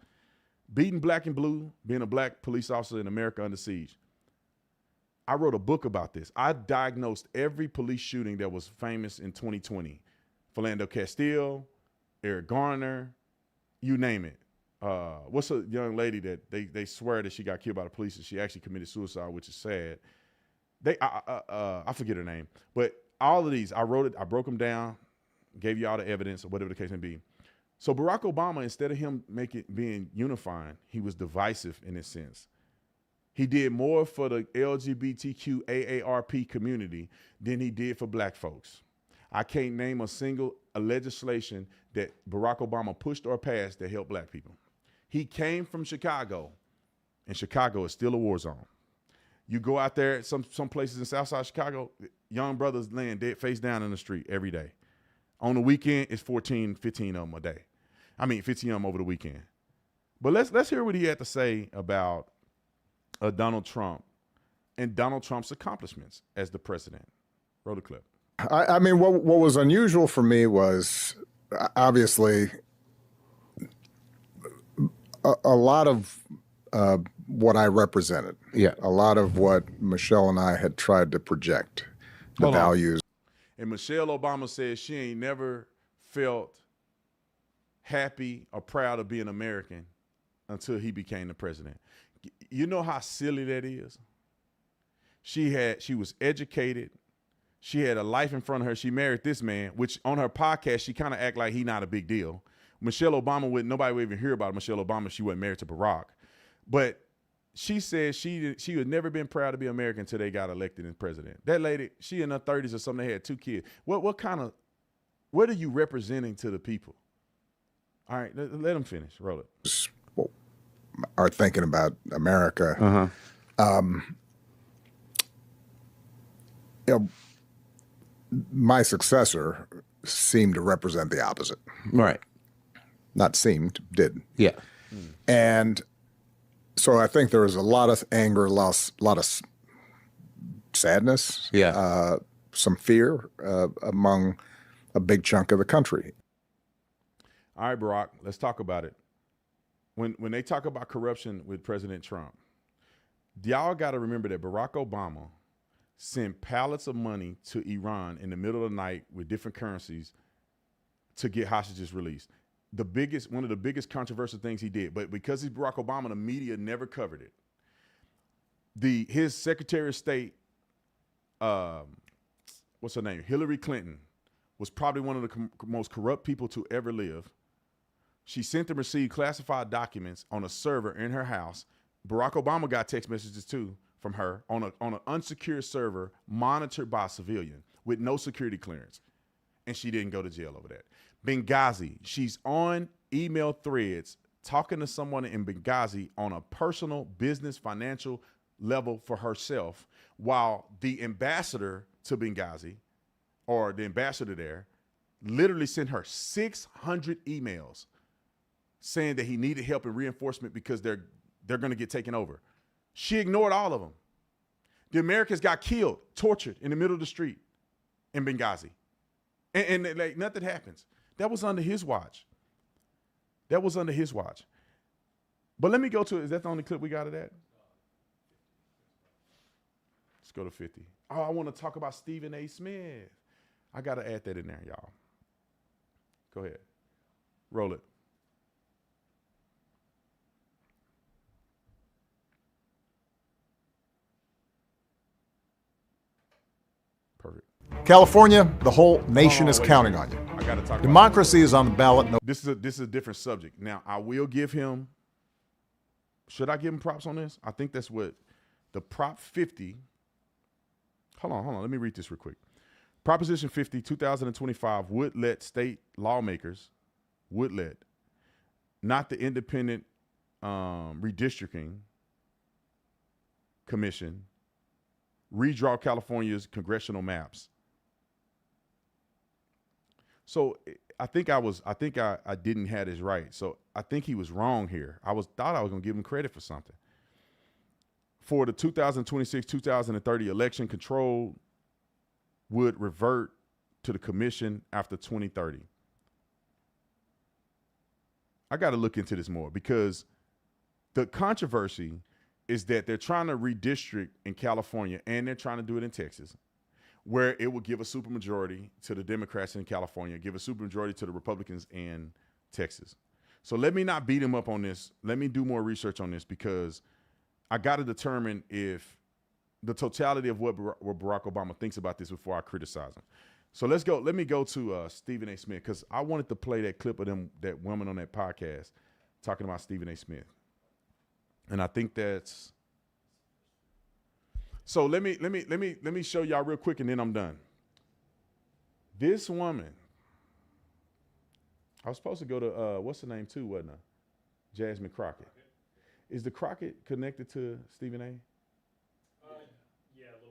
A: Beating Black and Blue, being a black police officer in America under siege. I wrote a book about this. I diagnosed every police shooting that was famous in 2020. Philando Castile, Eric Garner, you name it. What's a young lady that they swear that she got killed by the police and she actually committed suicide, which is sad. I forget her name, but all of these, I wrote it, I broke them down, gave you all the evidence or whatever the case may be. So Barack Obama, instead of him being unifying, he was divisive in a sense. He did more for the LGBTQ AARP community than he did for black folks. I can't name a single legislation that Barack Obama pushed or passed that helped black people. He came from Chicago, and Chicago is still a war zone. You go out there, some places in Southside Chicago, young brothers laying dead face down in the street every day. On the weekend, it's 14, 15 of them a day. 15 of them over the weekend. But let's hear what he had to say about Donald Trump and Donald Trump's accomplishments as the president. Roll the clip.
J: I mean, what was unusual for me was obviously a lot of what I represented.
K: Yeah.
J: A lot of what Michelle and I had tried to project, the values.
A: And Michelle Obama says she ain't never felt happy or proud of being American until he became the president. You know how silly that is? She was educated. She had a life in front of her. She married this man, which on her podcast, she kind of act like he not a big deal. Michelle Obama nobody would even hear about Michelle Obama if she wasn't married to Barack. But she said she had never been proud to be American until they got elected as president. That lady, she in her 30s or something, they had 2 kids. What are you representing to the people? All right, let them finish. Roll it.
J: Are thinking about America. My successor seemed to represent the opposite.
K: Right.
J: Not seemed, did.
K: Yeah.
J: And so I think there was a lot of anger, a lot of sadness, some fear among a big chunk of the country.
A: All right, Barack, let's talk about it. When they talk about corruption with President Trump, y'all got to remember that Barack Obama sent pallets of money to Iran in the middle of the night with different currencies to get hostages released. One of the biggest controversial things he did, but because he's Barack Obama, the media never covered it. His Secretary of State, what's her name? Hillary Clinton was probably one of the most corrupt people to ever live. She sent and received classified documents on a server in her house. Barack Obama got text messages too from her on an unsecured server monitored by a civilian with no security clearance. And she didn't go to jail over that. Benghazi, she's on email threads talking to someone in Benghazi on a personal, business, financial level for herself, while the ambassador to Benghazi, or the ambassador there, literally sent her 600 emails saying that he needed help and reinforcement because they're going to get taken over. She ignored all of them. The Americans got killed, tortured in the middle of the street in Benghazi. And like nothing happens. That was under his watch. But let me go to, is that the only clip we got of that? Let's go to 50. Oh, I want to talk about Stephen A. Smith. I got to add that in there, y'all. Go ahead. Roll it. Perfect.
L: California, the whole nation is counting on you.
A: I got to talk.
L: Democracy is on the ballot. No.
A: This is a different subject. Now, I will give him. Should I give him props on this? I think that's what the Prop 50. Hold on. Let me read this real quick. Proposition 50, 2025 would let state lawmakers, not the independent redistricting commission, redraw California's congressional maps. So I think I didn't have this right. So I think he was wrong here. Thought I was gonna give him credit for something. For the 2026-2030 election, control would revert to the commission after 2030. I got to look into this more because the controversy is that they're trying to redistrict in California and they're trying to do it in Texas, where it will give a supermajority to the Democrats in California, give a supermajority to the Republicans in Texas. So let me not beat him up on this. Let me do more research on this because I got to determine if the totality of what Barack Obama thinks about this before I criticize him. So let's go. Let me go to Stephen A. Smith because I wanted to play that clip of that woman on that podcast talking about Stephen A. Smith. And I think that's. So let me show y'all real quick and then I'm done. This woman, I was supposed to go to what's her name too, wasn't I? Jasmine Crockett. Is the Crockett connected to Stephen A?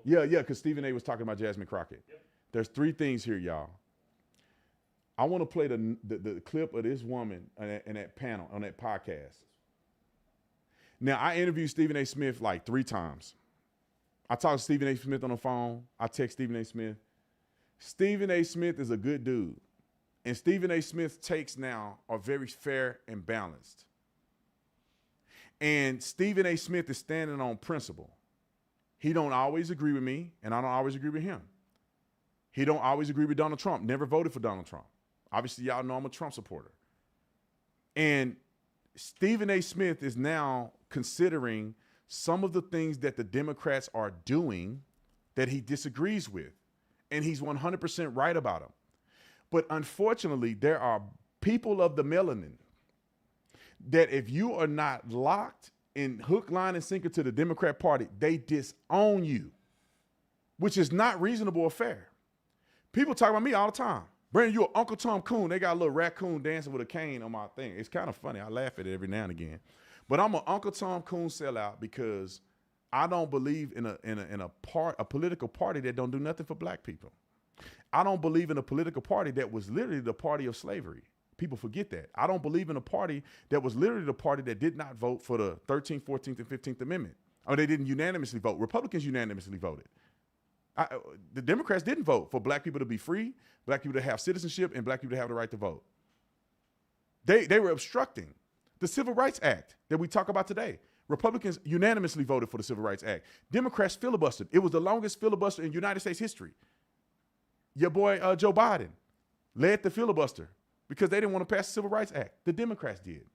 A: Yeah, because Stephen A was talking about Jasmine Crockett. Yep. There's 3 things here, y'all. I want to play the clip of this woman in that panel, on that podcast. Now, I interviewed Stephen A. Smith like 3 times. I talked to Stephen A. Smith on the phone. I text Stephen A. Smith. Stephen A. Smith is a good dude. And Stephen A. Smith's takes now are very fair and balanced. And Stephen A. Smith is standing on principle. He don't always agree with me, and I don't always agree with him. He don't always agree with Donald Trump. Never voted for Donald Trump. Obviously, y'all know I'm a Trump supporter. And Stephen A. Smith is now considering some of the things that the Democrats are doing that he disagrees with. And he's 100% right about them. But unfortunately, there are people of the melanin that if you are not locked in hook, line, and sinker to the Democrat Party, they disown you, which is not reasonable or fair. People talk about me all the time. Brandon, you're Uncle Tom Coon. They got a little raccoon dancing with a cane on my thing. It's kind of funny. I laugh at it every now and again. But I'm an Uncle Tom Coon sellout because I don't believe in a political party that don't do nothing for black people. I don't believe in a political party that was literally the party of slavery. People forget that. I don't believe in a party that was literally the party that did not vote for the 13th, 14th, and 15th Amendment. Or they didn't unanimously vote. Republicans unanimously voted. The Democrats didn't vote for black people to be free, black people to have citizenship, and black people to have the right to vote. They were obstructing the Civil Rights Act that we talk about today. Republicans unanimously voted for the Civil Rights Act. Democrats filibustered. It was the longest filibuster in United States history. Your boy Joe Biden led the filibuster because they didn't want to pass the Civil Rights Act. The Democrats did.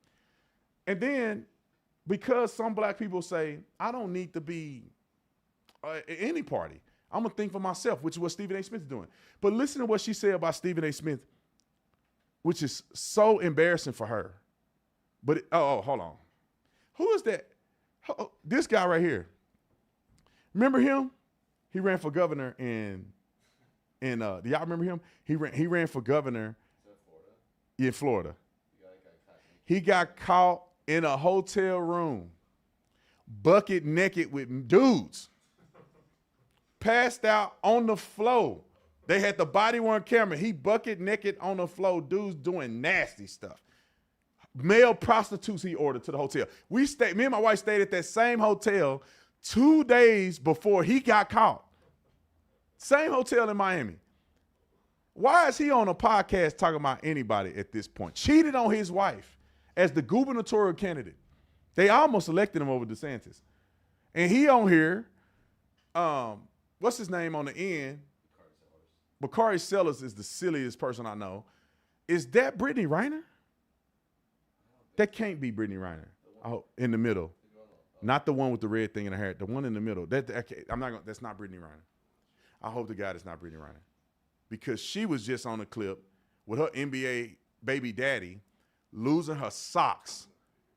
A: And then because some black people say, I don't need to be any party. I'm going to think for myself, which is what Stephen A. Smith is doing. But listen to what she said about Stephen A. Smith, which is so embarrassing for her. But, hold on. Who is that? This guy right here. Remember him? He ran for governor in do y'all remember him? He ran for governor in Florida. He got caught in a hotel room, bucket naked with dudes, passed out on the floor. They had the body-worn camera. He bucket naked on the floor, dudes doing nasty stuff. Male prostitutes he ordered to the hotel. Me and my wife stayed at that same hotel 2 days before he got caught. Same hotel in Miami. Why is he on a podcast talking about anybody at this point? Cheated on his wife as the gubernatorial candidate. They almost elected him over DeSantis. And he on here, what's his name on the end? Bakari Sellers is the silliest person I know. Is that Brittany Reiner? That can't be Brittany Reiner. Oh, in the middle. Not the one with the red thing in her hair. The one in the middle. That's not Brittany Reiner. I hope to God it's not Brittany Reiner. Because she was just on a clip with her NBA baby daddy losing her socks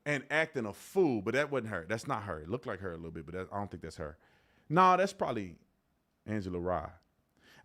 A: and acting a fool. But that wasn't her. That's not her. It looked like her a little bit, but I don't think that's her. No, that's probably Angela Rye.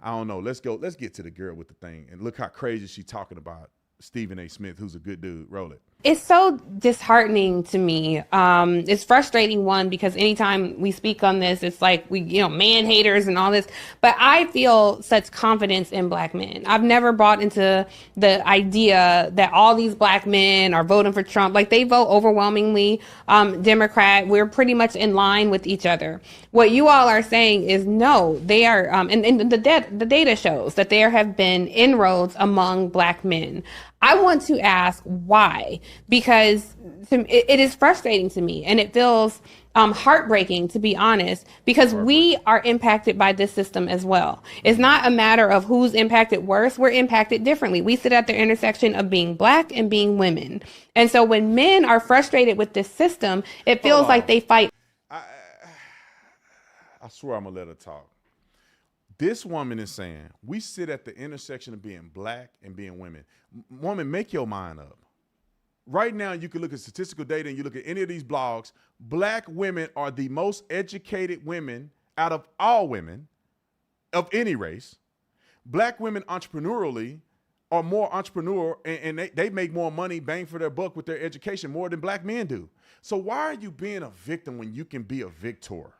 A: I don't know. Let's get to the girl with the thing. And look how crazy she's talking about Stephen A. Smith, who's a good dude. Roll it.
K: It's so disheartening to me. It's frustrating, one, because anytime we speak on this, it's like man haters and all this. But I feel such confidence in black men. I've never bought into the idea that all these black men are voting for Trump. Like, they vote overwhelmingly Democrat. We're pretty much in line with each other. What you all are saying is no, they are, and the data shows that there have been inroads among black men. I want to ask why, because it is frustrating to me, and it feels heartbreaking, to be honest, because we are impacted by this system as well. It's not a matter of who's impacted worse. We're impacted differently. We sit at the intersection of being black and being women. And so when men are frustrated with this system, it feels like they fight.
A: I swear I'm going to let her talk. This woman is saying we sit at the intersection of being black and being women. Woman, make your mind up. Right now, you can look at statistical data and you look at any of these blogs. Black women are the most educated women out of all women of any race. Black women entrepreneurially are more entrepreneurial and they make more money, bang for their buck with their education more than black men do. So why are you being a victim when you can be a victor?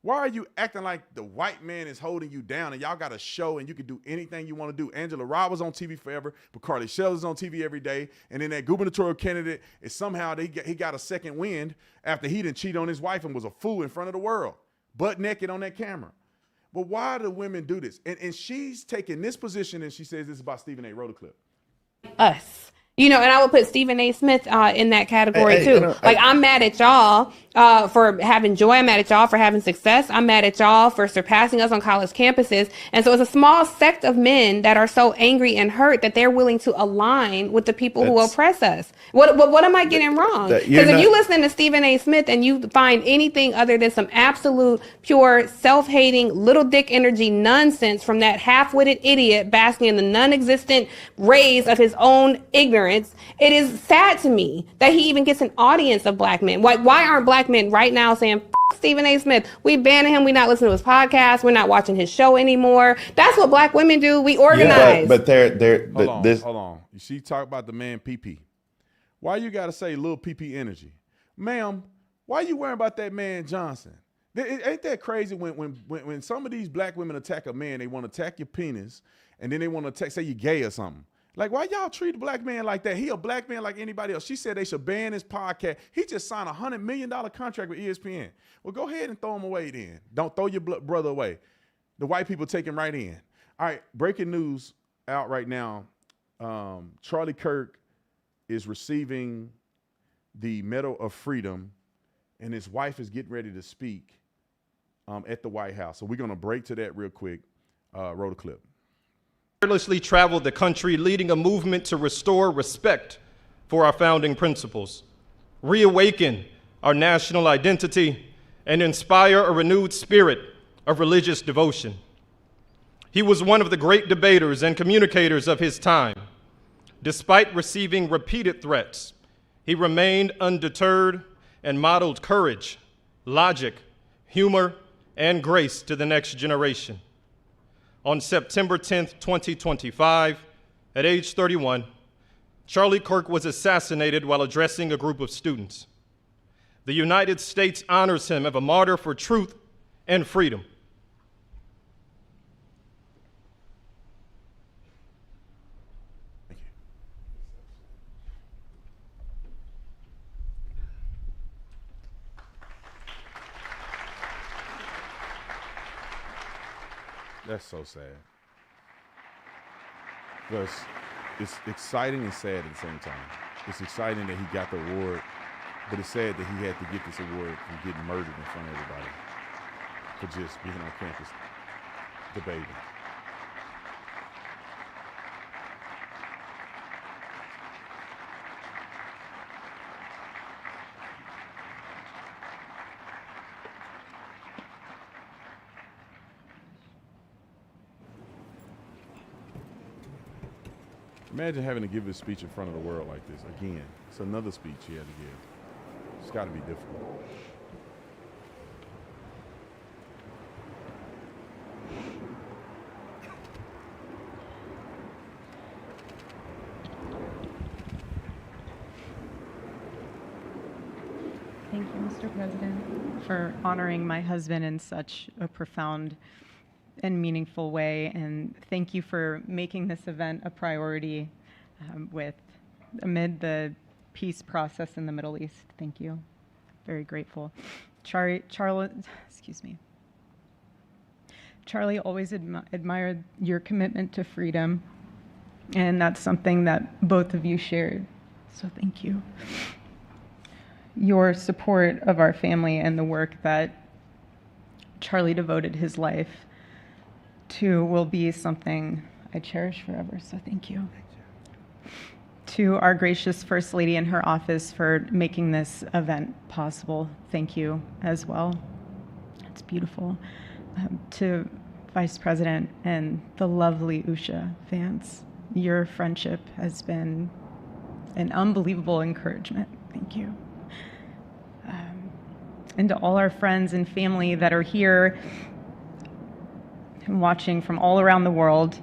A: Why are you acting like the white man is holding you down and y'all got a show and you can do anything you want to do? Angela Rye was on TV forever, but Carly Sheller's on TV every day. And then that gubernatorial candidate is somehow he got a second wind after he didn't cheat on his wife and was a fool in front of the world, butt naked on that camera. But why do women do this? And she's taking this position and she says this is about Stephen A. Wrote a clip.
K: Us. You know, and I would put Stephen A. Smith in that category too. I'm mad at y'all for having joy. I'm mad at y'all for having success. I'm mad at y'all for surpassing us on college campuses. And so it's a small sect of men that are so angry and hurt that they're willing to align with the people who oppress us. What am I getting wrong? Because if you listen to Stephen A. Smith and you find anything other than some absolute pure self-hating little dick energy nonsense from that half-witted idiot basking in the non-existent rays of his own ignorance, it is sad to me that he even gets an audience of black men. Why aren't black men right now saying, F Stephen A. Smith, we banning him, we not listening to his podcast, we're not watching his show anymore? That's what black women do. We organize.
A: Yeah, but hold on. You see, talk about the man PP. Why you got to say little PP energy? Ma'am, why you worrying about that man Johnson? Ain't that crazy when some of these black women attack a man, they want to attack your penis, and then they want to say you gay or something. Like, why y'all treat a black man like that? He a black man like anybody else. She said they should ban his podcast. He just signed a $100 million contract with ESPN. Well, go ahead and throw him away then. Don't throw your brother away. The white people take him right in. All right, breaking news out right now. Charlie Kirk is receiving the Medal of Freedom, and his wife is getting ready to speak at the White House. So we're going to break to that real quick. Roll the clip.
M: Fearlessly traveled the country leading a movement to restore respect for our founding principles, reawaken our national identity, and inspire a renewed spirit of religious devotion. He was one of the great debaters and communicators of his time. Despite receiving repeated threats, he remained undeterred and modeled courage, logic, humor, and grace to the next generation. On September 10th, 2025, at age 31, Charlie Kirk was assassinated while addressing a group of students. The United States honors him as a martyr for truth and freedom.
A: Thank you. That's so sad. Because it's exciting and sad at the same time. It's exciting that he got the award, but it's sad that he had to get this award from getting murdered in front of everybody for just being on campus debating. Imagine having to give a speech in front of the world like this. Again, it's another speech he had to give. It's got to be difficult.
C: Thank you, Mr. President, for honoring my husband in such a profound and meaningful way, and thank you for making this event a priority amid the peace process in the Middle East. Thank you. Very grateful. Charlie always admired your commitment to freedom, and that's something that both of you shared. So thank you. Your support of our family and the work that Charlie devoted his life to will be something I cherish forever, so thank you. To our gracious First Lady in her office for making this event possible, thank you as well. It's beautiful. To Vice President and the lovely Usha fans, your friendship has been an unbelievable encouragement. Thank you. And to all our friends and family that are here and watching from all around the world,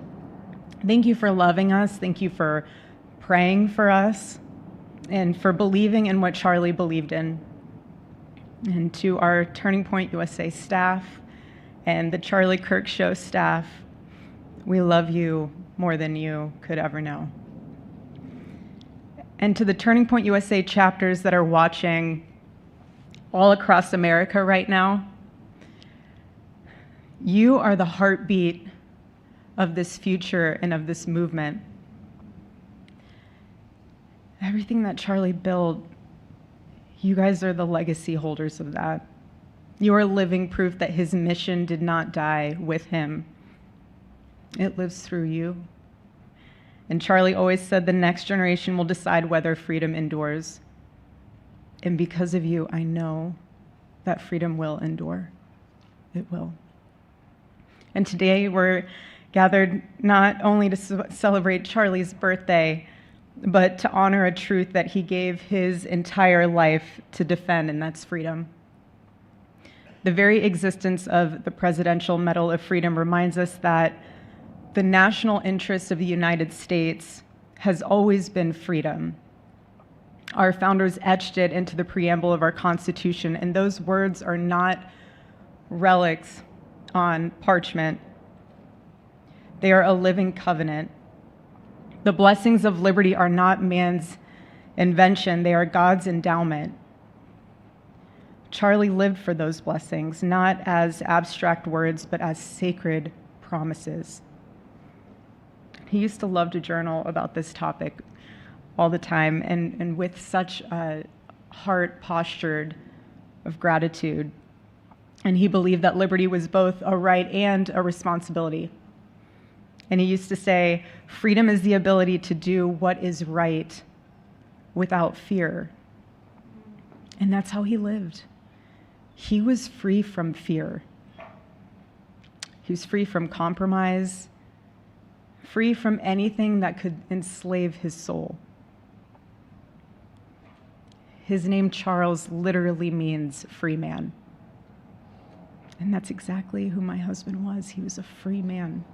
C: thank you for loving us. Thank you for praying for us and for believing in what Charlie believed in. And to our Turning Point USA staff, and the Charlie Kirk Show staff, we love you more than you could ever know. And to the Turning Point USA chapters that are watching all across America right now, you are the heartbeat of this future and of this movement. Everything that Charlie built, you guys are the legacy holders of that. You are living proof that his mission did not die with him. It lives through you. And Charlie always said the next generation will decide whether freedom endures. And because of you, I know that freedom will endure. It will. And today we're gathered not only to celebrate Charlie's birthday, but to honor a truth that he gave his entire life to defend, and that's freedom. The very existence of the Presidential Medal of Freedom reminds us that the national interest of the United States has always been freedom. Our founders etched it into the preamble of our Constitution, and those words are not relics on parchment. They are a living covenant. The blessings of liberty are not man's invention, they are God's endowment. Charlie lived for those blessings, not as abstract words, but as sacred promises. He used to love to journal about this topic all the time, and with such a heart postured of gratitude. And he believed that liberty was both a right and a responsibility. And he used to say, freedom is the ability to do what is right without fear. And that's how he lived. He was free from fear. He was free from compromise, free from anything that could enslave his soul. His name, Charles, literally means free man. And that's exactly who my husband was. He was a free man.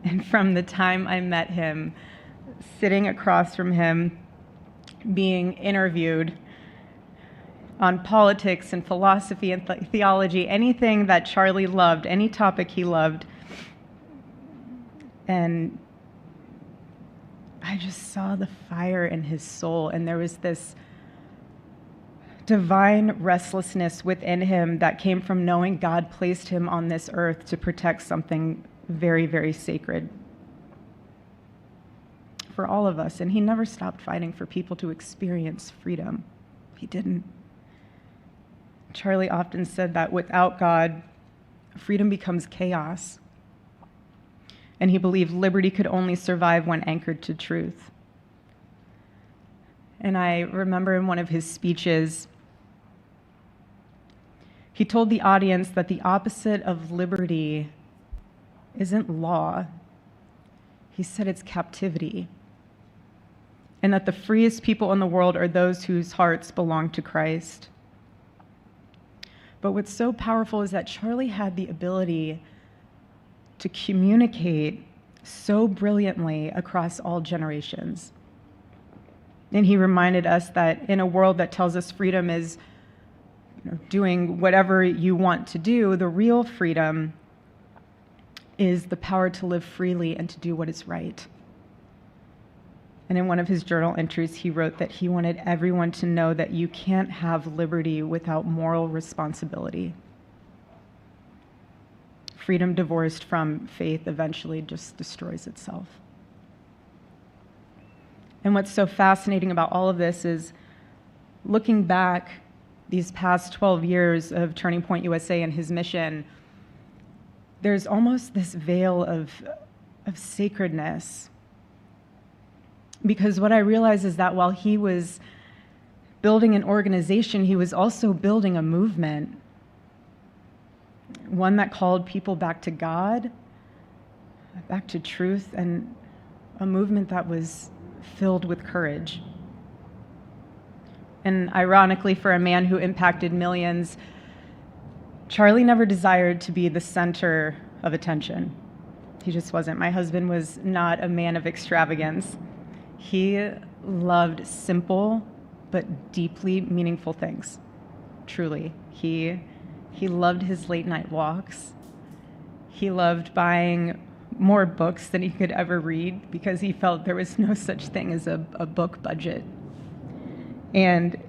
C: And from the time I met him, sitting across from him, being interviewed on politics and philosophy and theology, anything that Charlie loved, any topic he loved, and I just saw the fire in his soul, and there was this divine restlessness within him that came from knowing God placed him on this earth to protect something very, very sacred for all of us. And he never stopped fighting for people to experience freedom. He didn't. Charlie often said that without God, freedom becomes chaos. And he believed liberty could only survive when anchored to truth. And I remember in one of his speeches, he told the audience that the opposite of liberty isn't law. He said it's captivity. And that the freest people in the world are those whose hearts belong to Christ. But what's so powerful is that Charlie had the ability to communicate so brilliantly across all generations. And he reminded us that in a world that tells us freedom is doing whatever you want to do, the real freedom is the power to live freely and to do what is right. And in one of his journal entries, he wrote that he wanted everyone to know that you can't have liberty without moral responsibility. Freedom divorced from faith eventually just destroys itself. And what's so fascinating about all of this is looking back these past 12 years of Turning Point USA and his mission, there's almost this veil of sacredness. Because what I realize is that while he was building an organization, he was also building a movement. One that called people back to God, back to truth, and a movement that was filled with courage. And ironically, for a man who impacted millions, Charlie never desired to be the center of attention. He just wasn't. My husband was not a man of extravagance. He loved simple but deeply meaningful things. Truly. He He loved his late night walks. He loved buying more books than he could ever read because he felt there was no such thing as a book budget. And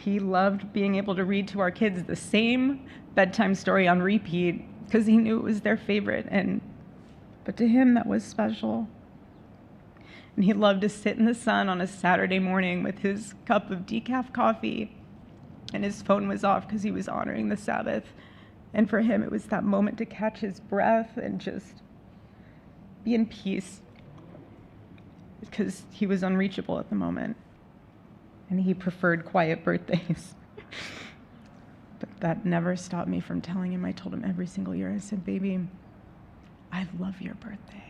C: he loved being able to read to our kids the same bedtime story on repeat because he knew it was their favorite. But to him, that was special. And he loved to sit in the sun on a Saturday morning with his cup of decaf coffee, and his phone was off because he was honoring the Sabbath. And for him, it was that moment to catch his breath and just be in peace because he was unreachable at the moment. And he preferred quiet birthdays. But that never stopped me from telling him. I told him every single year, I said, baby, I love your birthday.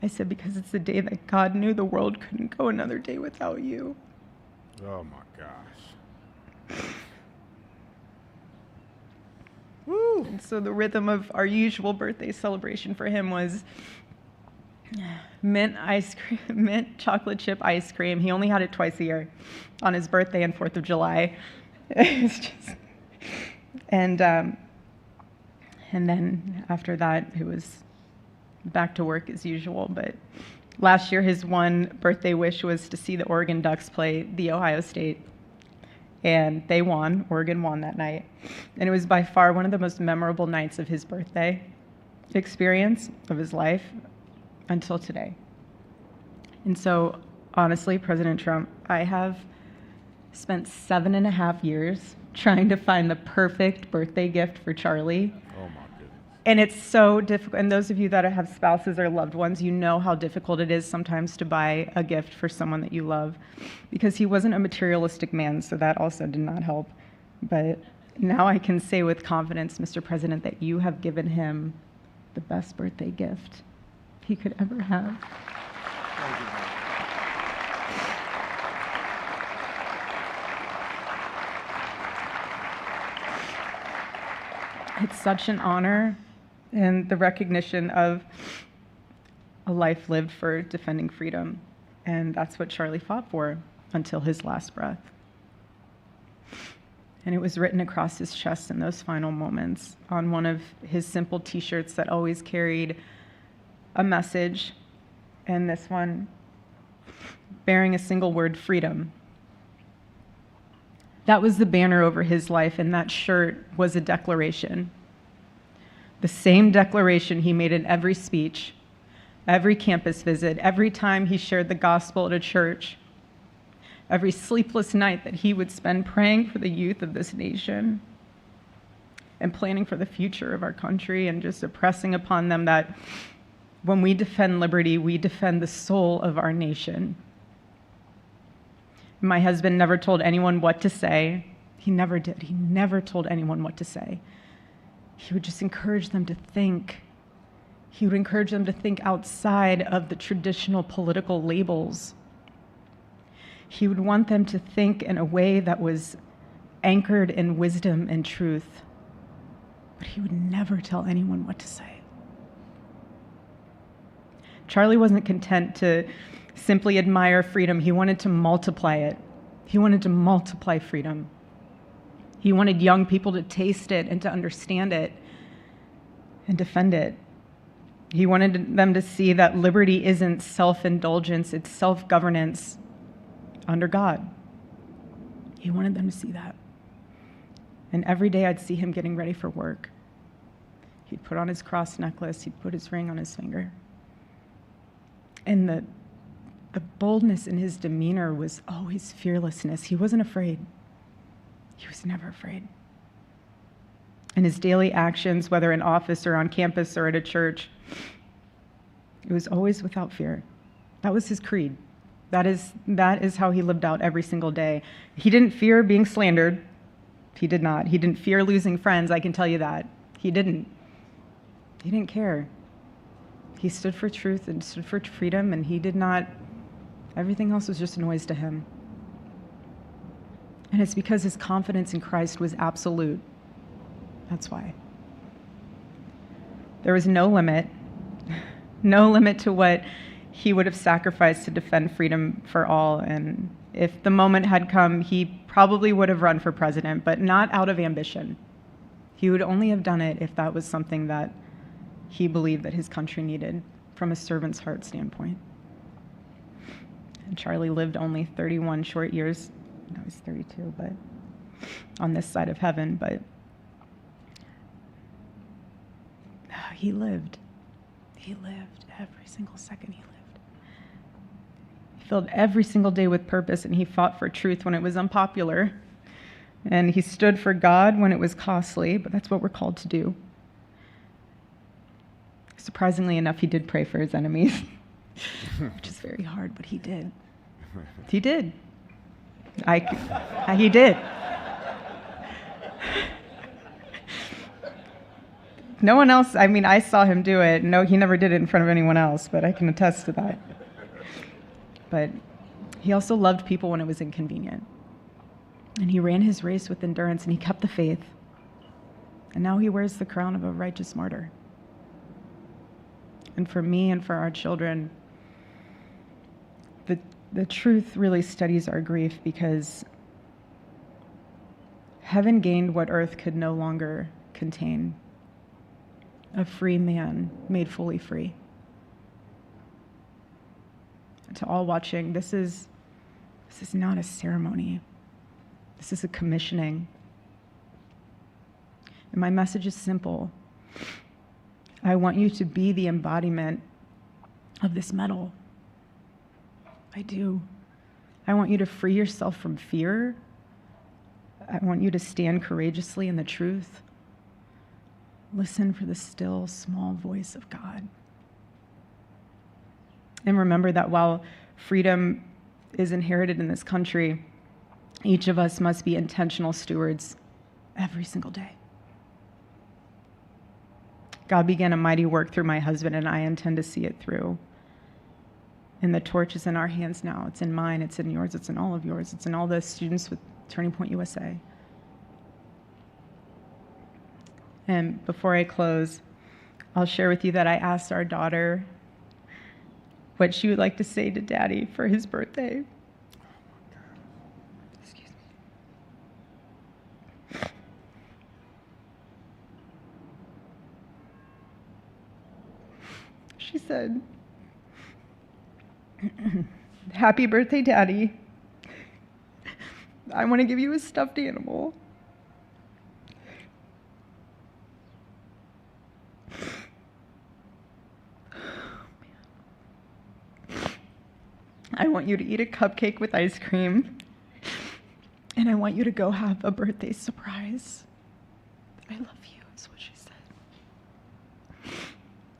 C: I said, because it's the day that God knew the world couldn't go another day without you.
A: Oh my gosh.
C: Woo. And so the rhythm of our usual birthday celebration for him was mint ice cream, mint chocolate chip ice cream. He only had it twice a year, on his birthday and 4th of July. It's just, and then after that, it was back to work as usual. But last year, his one birthday wish was to see the Oregon Ducks play the Ohio State. And they won. Oregon won that night. And it was by far one of the most memorable nights of his birthday experience of his life until today. And so, honestly, President Trump, I have spent 7.5 years trying to find the perfect birthday gift for Charlie.
A: Oh my goodness.
C: And it's so difficult. And those of you that have spouses or loved ones, you know how difficult it is sometimes to buy a gift for someone that you love, because he wasn't a materialistic man, so that also did not help. But now I can say with confidence, Mr. President, that you have given him the best birthday gift he could ever have. It's such an honor and the recognition of a life lived for defending freedom. And that's what Charlie fought for until his last breath. And it was written across his chest in those final moments on one of his simple t-shirts that always carried a message, and this one bearing a single word, freedom. That was the banner over his life, and that shirt was a declaration. The same declaration he made in every speech, every campus visit, every time he shared the gospel at a church, every sleepless night that he would spend praying for the youth of this nation and planning for the future of our country, and just impressing upon them that when we defend liberty, we defend the soul of our nation. My husband never told anyone what to say. He never did. He never told anyone what to say. He would just encourage them to think. He would encourage them to think outside of the traditional political labels. He would want them to think in a way that was anchored in wisdom and truth. But he would never tell anyone what to say. Charlie wasn't content to simply admire freedom. He wanted to multiply it. He wanted to multiply freedom. He wanted young people to taste it and to understand it and defend it. He wanted them to see that liberty isn't self-indulgence, it's self-governance under God. He wanted them to see that. And every day I'd see him getting ready for work. He'd put on his cross necklace, he'd put his ring on his finger. And the boldness in his demeanor was always fearlessness. He wasn't afraid. He was never afraid. In his daily actions, whether in office or on campus or at a church, it was always without fear. That was his creed. That is how he lived out every single day. He didn't fear being slandered. He did not. He didn't fear losing friends, I can tell you that. He didn't. He didn't care. He stood for truth and stood for freedom, and he did not, everything else was just noise to him. And it's because his confidence in Christ was absolute. That's why. There was no limit to what he would have sacrificed to defend freedom for all. And if the moment had come, he probably would have run for president, but not out of ambition. He would only have done it if that was something that he believed that his country needed from a servant's heart standpoint. And Charlie lived only 31 short years. No, he's 32, but on this side of heaven, but he lived. He lived every single second he lived. He filled every single day with purpose, and he fought for truth when it was unpopular. And he stood for God when it was costly, but that's what we're called to do. Surprisingly enough, he did pray for his enemies, which is very hard, but he did. He did. He did. No one else, I mean, I saw him do it. No, he never did it in front of anyone else, but I can attest to that. But he also loved people when it was inconvenient. And he ran his race with endurance, and he kept the faith. And now he wears the crown of a righteous martyr. And for me and for our children, the truth really steadies our grief, because heaven gained what earth could no longer contain: a free man made fully free. And to all watching, this is not a ceremony. This is a commissioning. And my message is simple. I want you to be the embodiment of this medal. I do. I want you to free yourself from fear. I want you to stand courageously in the truth. Listen for the still, small voice of God. And remember that while freedom is inherited in this country, each of us must be intentional stewards every single day. God began a mighty work through my husband, and I intend to see it through. And the torch is in our hands now. It's in mine, it's in yours, it's in all of yours, it's in all the students with Turning Point USA. And before I close, I'll share with you that I asked our daughter what she would like to say to Daddy for his birthday. Excuse me. She said, "Happy birthday, Daddy. I want to give you a stuffed animal. I want you to eat a cupcake with ice cream, and I want you to go have a birthday surprise. I love you," is what she said.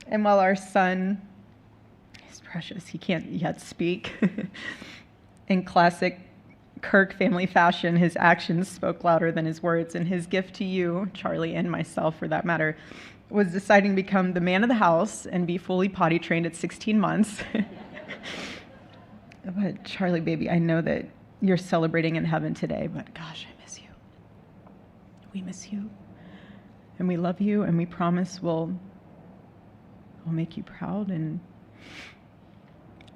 C: And while our son is precious, he can't yet speak, in classic Kirk family fashion, his actions spoke louder than his words, and his gift to you, Charlie, and myself for that matter, was deciding to become the man of the house and be fully potty trained at 16 months. But Charlie, baby, I know that you're celebrating in heaven today, but gosh, I miss you. We miss you. And we love you, and we promise we'll make you proud. And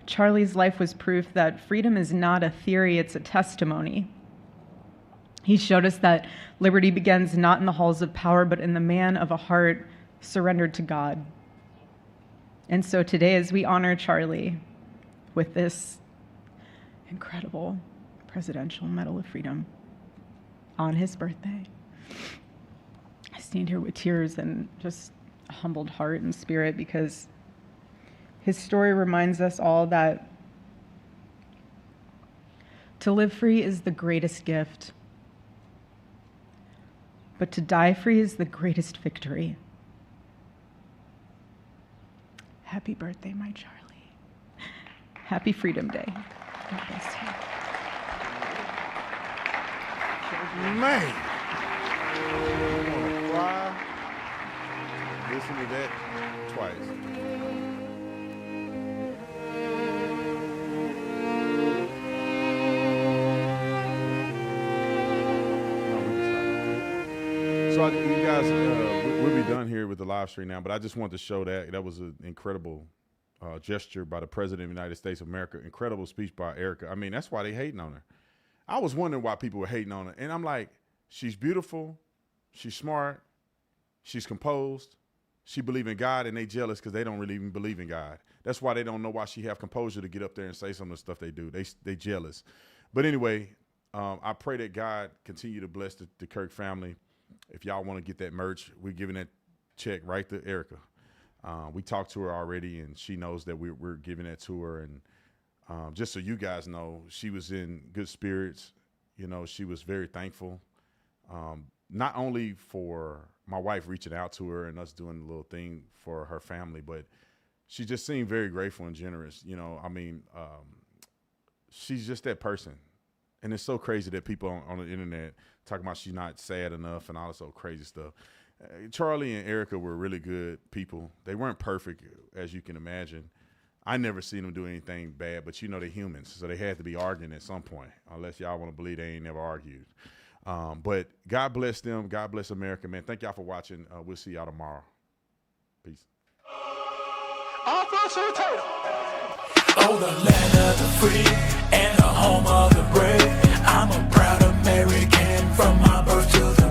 C: Charlie's life was proof that freedom is not a theory, it's a testimony. He showed us that liberty begins not in the halls of power, but in the man of a heart surrendered to God. And so today, as we honor Charlie with this incredible Presidential Medal of Freedom on his birthday, I stand here with tears and just a humbled heart and spirit, because his story reminds us all that to live free is the greatest gift, but to die free is the greatest victory. Happy birthday, my Charlie. Happy Freedom Day. God bless you.
A: Man. I want to cry. Listen to that twice. So you guys, we'll be done here with the live stream now, but I just wanted to show that was an incredible gesture by the President of the United States of America. Incredible speech by Erika. I mean, that's why they hating on her. I was wondering why people were hating on her. And I'm like, she's beautiful, she's smart, She's composed. She believe in God, and they jealous because they don't really even believe in God. That's why they don't know why she have composure to get up there and say some of the stuff they do. They jealous. But anyway, I pray that God continue to bless the Kirk family. If y'all want to get that merch, we're giving that check right to Erika. We talked to her already, and she knows that we're giving that to her. And just so you guys know, she was in good spirits. You know, she was very thankful, not only for my wife reaching out to her and us doing a little thing for her family, but she just seemed very grateful and generous. You know, I mean, she's just that person. And it's so crazy that people on the internet talking about she's not sad enough and all this old crazy stuff. Charlie and Erika were really good people. They weren't perfect, as you can imagine. I never seen them do anything bad, but you know they're humans, so they had to be arguing at some point, unless y'all want to believe they ain't never argued. But God bless them. God bless America, man. Thank y'all for watching. We'll see y'all tomorrow. Peace.
N: Tatum. Oh, the land of the free and the home of the brave. I'm a proud American from my birth to the